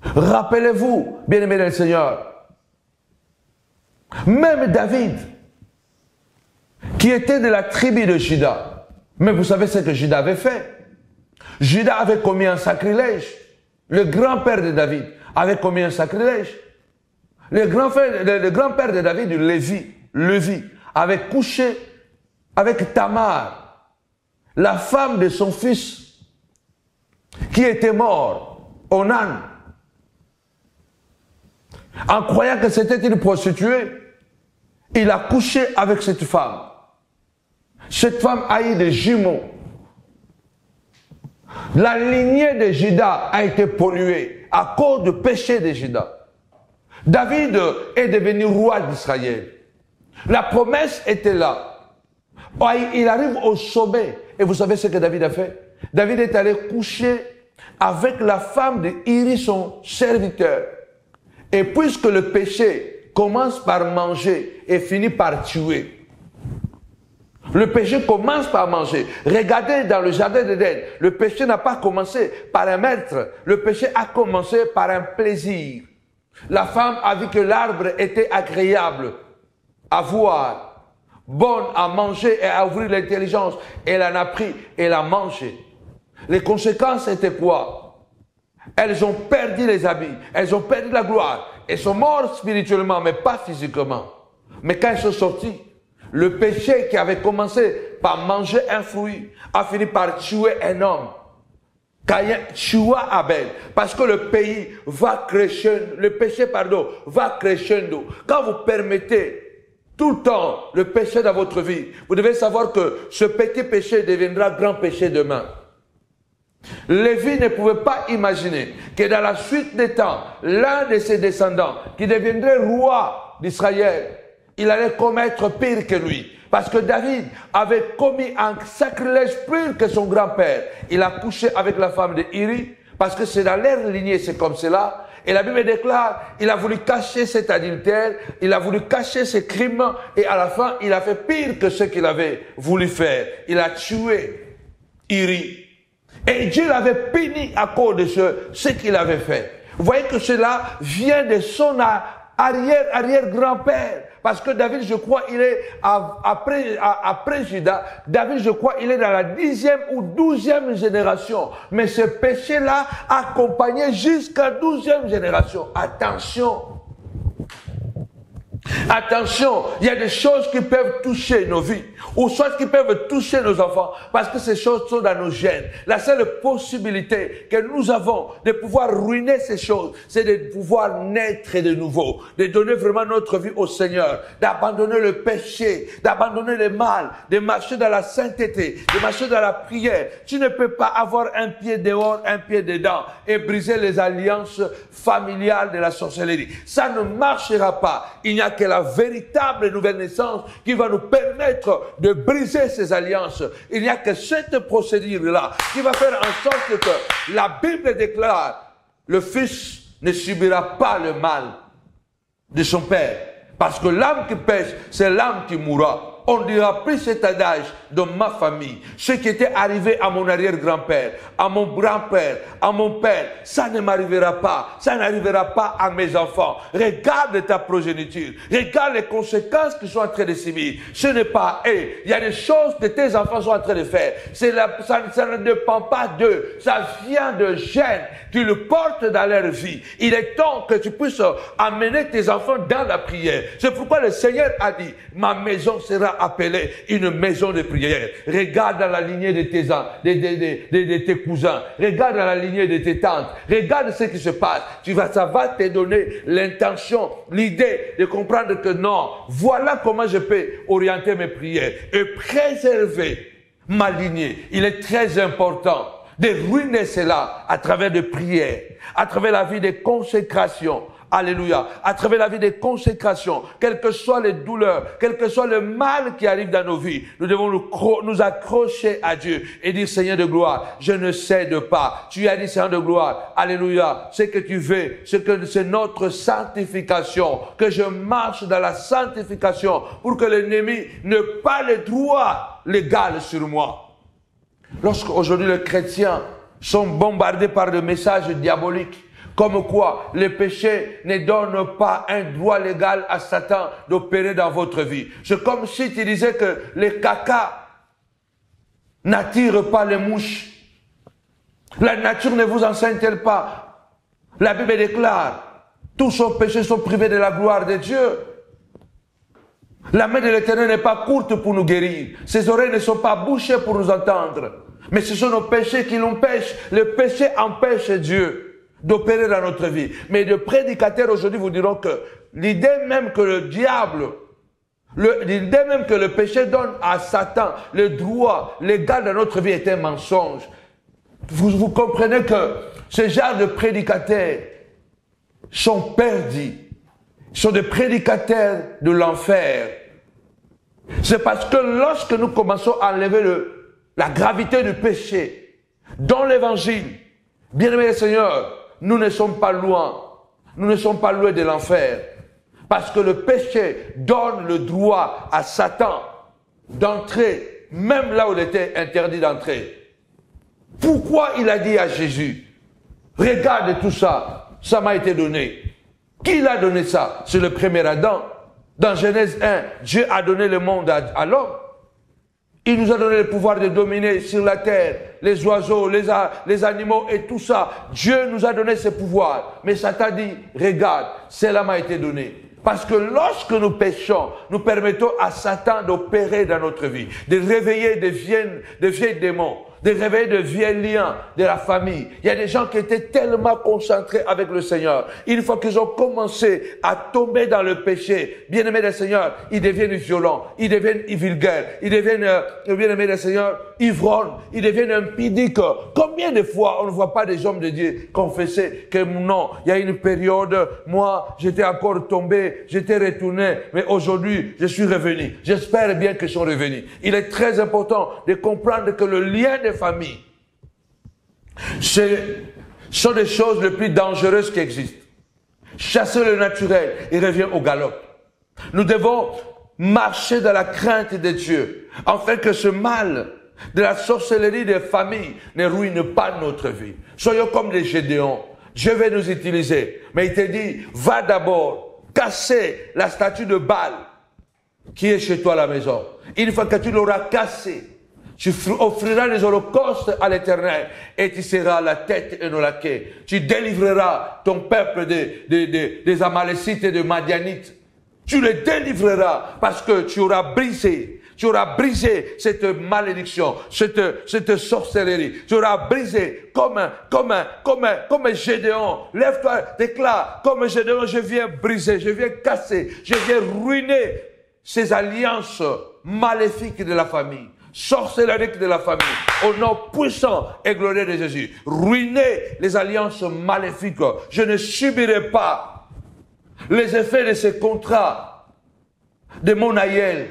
[SPEAKER 1] Rappelez-vous, bien-aimés dans le Seigneur, même David, qui était de la tribu de Juda, mais vous savez ce que Juda avait fait? Juda avait commis un sacrilège. Le grand-père de David avait commis un sacrilège. Le grand-père de David, Lévi, avait couché avec Tamar, la femme de son fils, qui était mort, Onan, en croyant que c'était une prostituée, il a couché avec cette femme. Cette femme a eu des jumeaux. La lignée de Juda a été polluée à cause du péché de Juda. David est devenu roi d'Israël. La promesse était là. Il arrive au sommet. Et vous savez ce que David a fait? David est allé coucher avec la femme de Iri, son serviteur. Et puisque le péché commence par manger et finit par tuer, le péché commence par manger. Regardez dans le jardin d'Éden, le péché n'a pas commencé par un maître, le péché a commencé par un plaisir. La femme a vu que l'arbre était agréable à voir, bonne à manger et à ouvrir l'intelligence. Elle en a pris et l'a mangé. Les conséquences étaient quoi? Elles ont perdu les habits, elles ont perdu la gloire. Elles sont mortes spirituellement, mais pas physiquement. Mais quand elles sont sorties, le péché qui avait commencé par manger un fruit a fini par tuer un homme. Caïn tua Abel. Parce que le pays va crescendo, le péché, va crescendo. Quand vous permettez tout le temps le péché dans votre vie, vous devez savoir que ce petit péché deviendra grand péché demain. Lévi ne pouvait pas imaginer que dans la suite des temps, l'un de ses descendants, qui deviendrait roi d'Israël, il allait commettre pire que lui. Parce que David avait commis un sacrilège pire que son grand-père. Il a couché avec la femme de Iri, parce que c'est dans leur lignée, c'est comme cela. Et la Bible déclare, il a voulu cacher cet adultère, il a voulu cacher ses crimes, et à la fin, il a fait pire que ce qu'il avait voulu faire. Il a tué Iri. Et Dieu l'avait puni à cause de ce qu'il avait fait. Vous voyez que cela vient de son arrière-grand-père. Parce que David, je crois, il est après Juda. David, je crois, il est dans la 10e ou 12e génération. Mais ce péché-là a accompagné jusqu'à 12e génération. Attention. Attention, il y a des choses qui peuvent toucher nos vies, ou soit qui peuvent toucher nos enfants, parce que ces choses sont dans nos gènes. La seule possibilité que nous avons de pouvoir ruiner ces choses, c'est de pouvoir naître de nouveau, de donner vraiment notre vie au Seigneur, d'abandonner le péché, d'abandonner le mal, de marcher dans la sainteté, de marcher dans la prière. Tu ne peux pas avoir un pied dehors, un pied dedans, et briser les alliances familiales de la sorcellerie. Ça ne marchera pas. Il n'y a que la véritable nouvelle naissance qui va nous permettre de briser ces alliances. Il n'y a que cette procédure-là qui va faire en sorte que la Bible déclare le Fils ne subira pas le mal de son Père. Parce que l'âme qui pêche, c'est l'âme qui mourra. On ne dira plus cet adage dans ma famille. Ce qui était arrivé à mon arrière-grand-père, à mon grand-père, à mon père, ça ne m'arrivera pas. Ça n'arrivera pas à mes enfants. Regarde ta progéniture. Regarde les conséquences qu'ils sont en train de subir. Ce n'est pas eux. Il y a des choses que tes enfants sont en train de faire. Ça ne dépend pas d'eux. Ça vient de gènes qui le portent dans leur vie. Il est temps que tu puisses amener tes enfants dans la prière. C'est pourquoi le Seigneur a dit, ma maison sera appelée une maison de prière. Regarde dans la lignée de tes cousins. Regarde dans la lignée de tes tantes. Regarde ce qui se passe. Ça va te donner l'intention, l'idée de comprendre que non, voilà comment je peux orienter mes prières et préserver ma lignée. Il est très important de ruiner cela à travers des prières, à travers la vie de consécration. Alléluia. À travers la vie de consécration, quelles que soient les douleurs, quel que soit le mal qui arrive dans nos vies, nous devons nous accrocher à Dieu et dire, Seigneur de gloire, je ne cède pas. Tu as dit, Seigneur de gloire, alléluia, ce que tu veux, c'est notre sanctification, que je marche dans la sanctification pour que l'ennemi n'ait pas le droit légal sur moi. Lorsqu'aujourd'hui les chrétiens sont bombardés par des messages diaboliques, comme quoi le péché ne donne pas un droit légal à Satan d'opérer dans votre vie. C'est comme si tu disais que les caca n'attirent pas les mouches. La nature ne vous enseigne-t-elle pas? La Bible déclare, tous nos péchés sont privés de la gloire de Dieu. La main de l'Éternel n'est pas courte pour nous guérir. Ses oreilles ne sont pas bouchées pour nous entendre. Mais ce sont nos péchés qui l'empêchent. Le péché empêche Dieu d'opérer dans notre vie. Mais les prédicateurs aujourd'hui vous diront que l'idée même que le diable, l'idée même que le péché donne à Satan le droit légal dans notre vie est un mensonge. Vous comprenez que ce genre de prédicateurs sont perdus. Sont des prédicateurs de l'enfer. C'est parce que lorsque nous commençons à enlever la gravité du péché dans l'évangile, bien-aimés Seigneur, nous ne sommes pas loin. Nous ne sommes pas loin de l'enfer. Parce que le péché donne le droit à Satan d'entrer, même là où il était interdit d'entrer. Pourquoi il a dit à Jésus, regarde tout ça, ça m'a été donné. Qui l'a donné ça? C'est le premier Adam. Dans Genèse 1, Dieu a donné le monde à l'homme. Il nous a donné le pouvoir de dominer sur la terre, les oiseaux, les animaux et tout ça. Dieu nous a donné ce pouvoir. Mais Satan dit, regarde, cela m'a été donné. Parce que lorsque nous péchons, nous permettons à Satan d'opérer dans notre vie, de réveiller de vieilles démons, de réveiller de vieux liens de la famille. Il y a des gens qui étaient tellement concentrés avec le Seigneur. Une fois qu'ils ont commencé à tomber dans le péché, bien-aimés du Seigneur, ils deviennent violents, ils deviennent vulgaires, ils deviennent, bien-aimés du Seigneur, ivrognes, ils deviennent impudiques. Combien de fois on ne voit pas des hommes de Dieu confesser que non, il y a une période, moi, j'étais encore tombé, j'étais retourné, mais aujourd'hui, je suis revenu. J'espère bien que je suis revenu. Il est très important de comprendre que le lien de famille, ce sont des choses les plus dangereuses qui existent. Chasser le naturel, il revient au galop. Nous devons marcher dans la crainte de Dieu, afin que ce mal de la sorcellerie des familles ne ruine pas notre vie. Soyons comme des Gédéons. Dieu veut nous utiliser. Mais il te dit, va d'abord casser la statue de Baal qui est chez toi à la maison. Une fois que tu l'auras cassée, tu offriras les holocaustes à l'Éternel et tu seras la tête et non la queue. Tu délivreras ton peuple des Amalécites et des Madianites. Tu les délivreras parce que tu auras brisé cette malédiction, cette sorcellerie. Tu auras brisé comme Gédéon. Lève-toi, déclare, comme Gédéon, je viens briser, je viens casser, je viens ruiner ces alliances maléfiques de la famille. Sorcellerie de la famille, au nom puissant et glorieux de Jésus. Ruiner les alliances maléfiques. Je ne subirai pas les effets de ces contrats de mon aïeul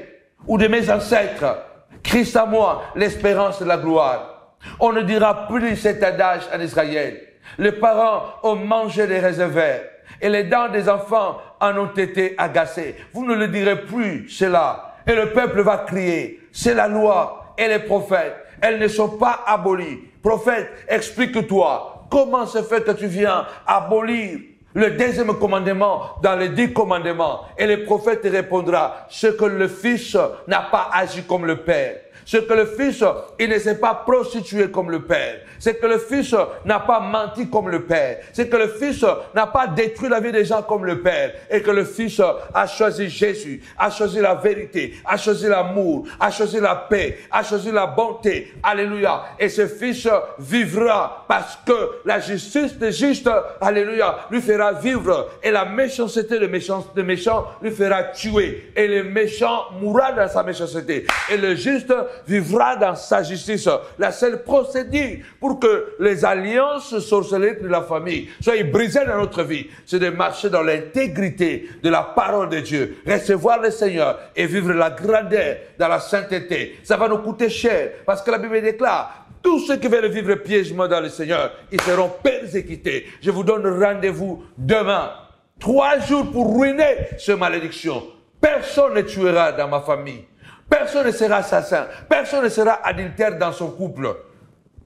[SPEAKER 1] ou de mes ancêtres. Christ à moi, l'espérance de la gloire. On ne dira plus cet adage en Israël. Les parents ont mangé les raisins verts et les dents des enfants en ont été agacées. Vous ne le direz plus cela. Et le peuple va crier. C'est la loi et les prophètes. Elles ne sont pas abolies. Prophète, explique-toi. Comment se fait que tu viens abolir le deuxième commandement dans les 10 commandements? Et le prophète répondra, ce que le Fils n'a pas agi comme le Père. Ce que le Fils, il ne s'est pas prostitué comme le Père. C'est que le Fils n'a pas menti comme le Père. C'est que le Fils n'a pas détruit la vie des gens comme le Père. Et que le Fils a choisi Jésus, a choisi la vérité, a choisi l'amour, a choisi la paix, a choisi la bonté. Alléluia. Et ce Fils vivra parce que la justice des justes, alléluia, lui fera vivre. Et la méchanceté des méchants lui fera tuer. Et le méchant mourra dans sa méchanceté. Et le juste vivra dans sa justice. La seule procédure pour que les alliances sorcelleries de la famille soient brisées dans notre vie, c'est de marcher dans l'intégrité de la parole de Dieu, recevoir le Seigneur et vivre la grandeur dans la sainteté. Ça va nous coûter cher parce que la Bible déclare, tous ceux qui veulent vivre piègement dans le Seigneur, ils seront persécutés. Je vous donne rendez-vous demain. 3 jours pour ruiner cette malédiction. Personne ne tuera dans ma famille. Personne ne sera assassin. Personne ne sera adultère dans son couple.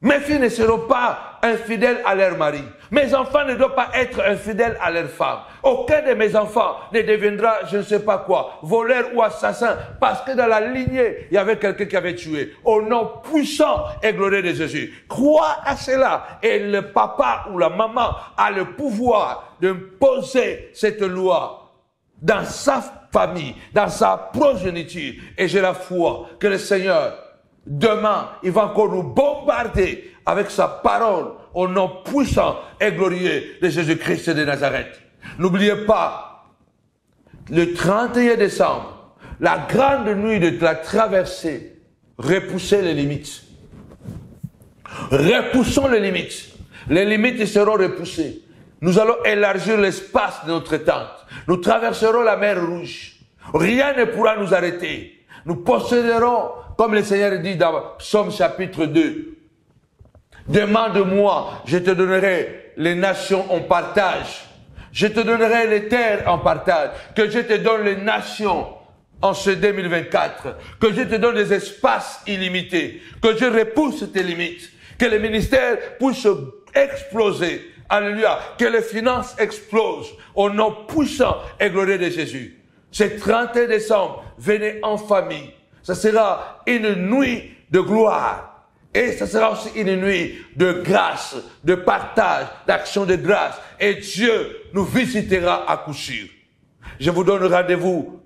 [SPEAKER 1] Mes filles ne seront pas infidèles à leur mari. Mes enfants ne doivent pas être infidèles à leur femme. Aucun de mes enfants ne deviendra je ne sais pas quoi, voleur ou assassin, parce que dans la lignée, il y avait quelqu'un qui avait tué. Au nom puissant et glorieux de Jésus. Crois à cela. Et le papa ou la maman a le pouvoir de poser cette loi dans sa famille, dans sa progéniture. Et j'ai la foi que le Seigneur, demain, il va encore nous bombarder avec sa parole au nom puissant et glorieux de Jésus-Christ de Nazareth. N'oubliez pas, le 31 décembre, la grande nuit de la traversée, repoussez les limites. Repoussons les limites. Les limites seront repoussées. Nous allons élargir l'espace de notre tente. Nous traverserons la mer Rouge. Rien ne pourra nous arrêter. Nous posséderons, comme le Seigneur dit dans Psaume chapitre 2, « Demande-moi, je te donnerai les nations en partage. Je te donnerai les terres en partage. Que je te donne les nations en ce 2024. Que je te donne des espaces illimités. Que je repousse tes limites. Que le ministère puisse exploser. Alléluia. Que les finances explosent au nom puissant et glorieux de Jésus. Ce 31 décembre, venez en famille. Ça sera une nuit de gloire. Et ça sera aussi une nuit de grâce, de partage, d'action de grâce. Et Dieu nous visitera à coup sûr. Je vous donne rendez-vous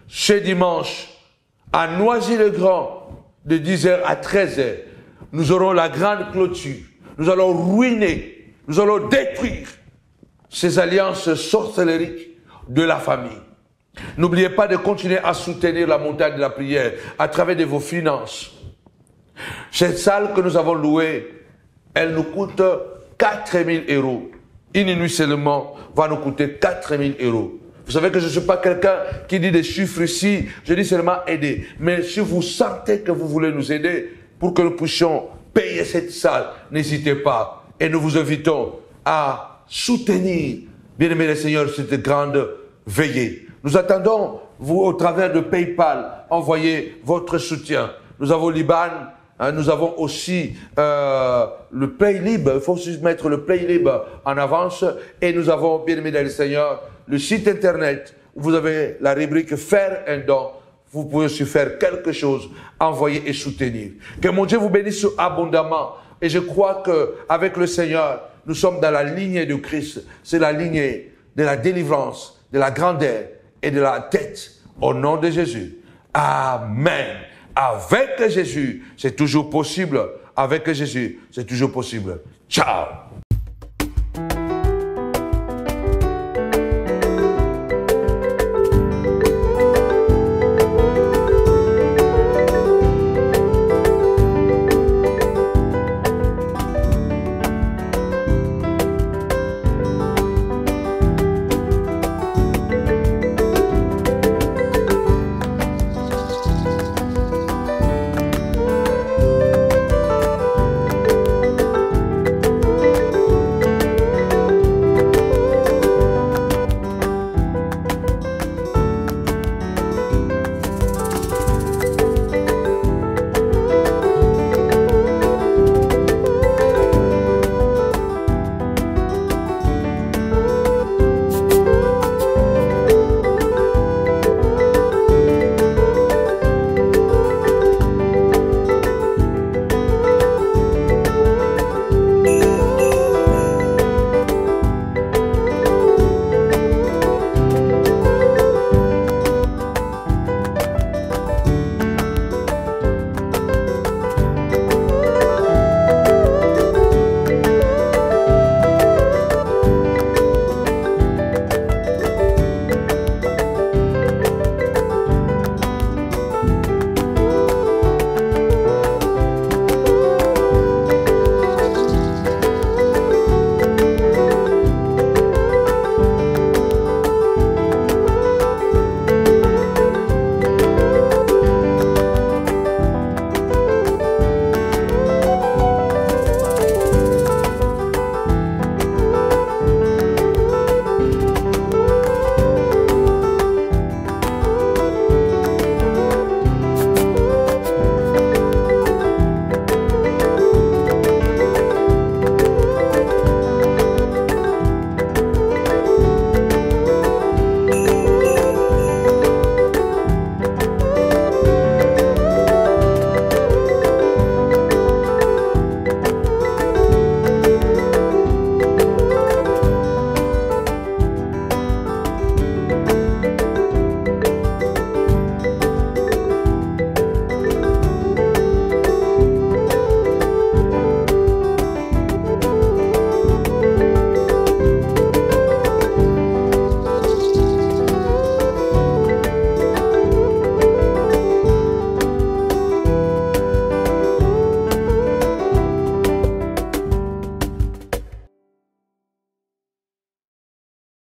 [SPEAKER 1] ce dimanche à Noisy-le-Grand de 10h à 13h. Nous aurons la grande clôture. Nous allons ruiner, nous allons détruire ces alliances sorcellériques de la famille. N'oubliez pas de continuer à soutenir la montagne de la prière à travers de vos finances. Cette salle que nous avons louée, elle nous coûte 4 000 €. Une nuit seulement va nous coûter 4 000 €. Vous savez que je ne suis pas quelqu'un qui dit des chiffres ici, je dis seulement aider. Mais si vous sentez que vous voulez nous aider pour que nous puissions payer cette salle, n'hésitez pas. Et nous vous invitons à soutenir, bien-aimés les Seigneurs, cette grande veillée. Nous attendons, vous, au travers de PayPal, envoyer votre soutien. Nous avons l'IBAN, nous avons aussi le Paylib. Il faut aussi mettre le Paylib en avance. Et nous avons, bien-aimés les Seigneurs, le site internet où vous avez la rubrique « Faire un don ». Vous pouvez aussi faire quelque chose, envoyer et soutenir. Que mon Dieu vous bénisse abondamment. Et je crois qu'avec le Seigneur, nous sommes dans la lignée de Christ. C'est la lignée de la délivrance, de la grandeur et de la tête. Au nom de Jésus. Amen. Avec Jésus, c'est toujours possible. Avec Jésus, c'est toujours possible. Ciao.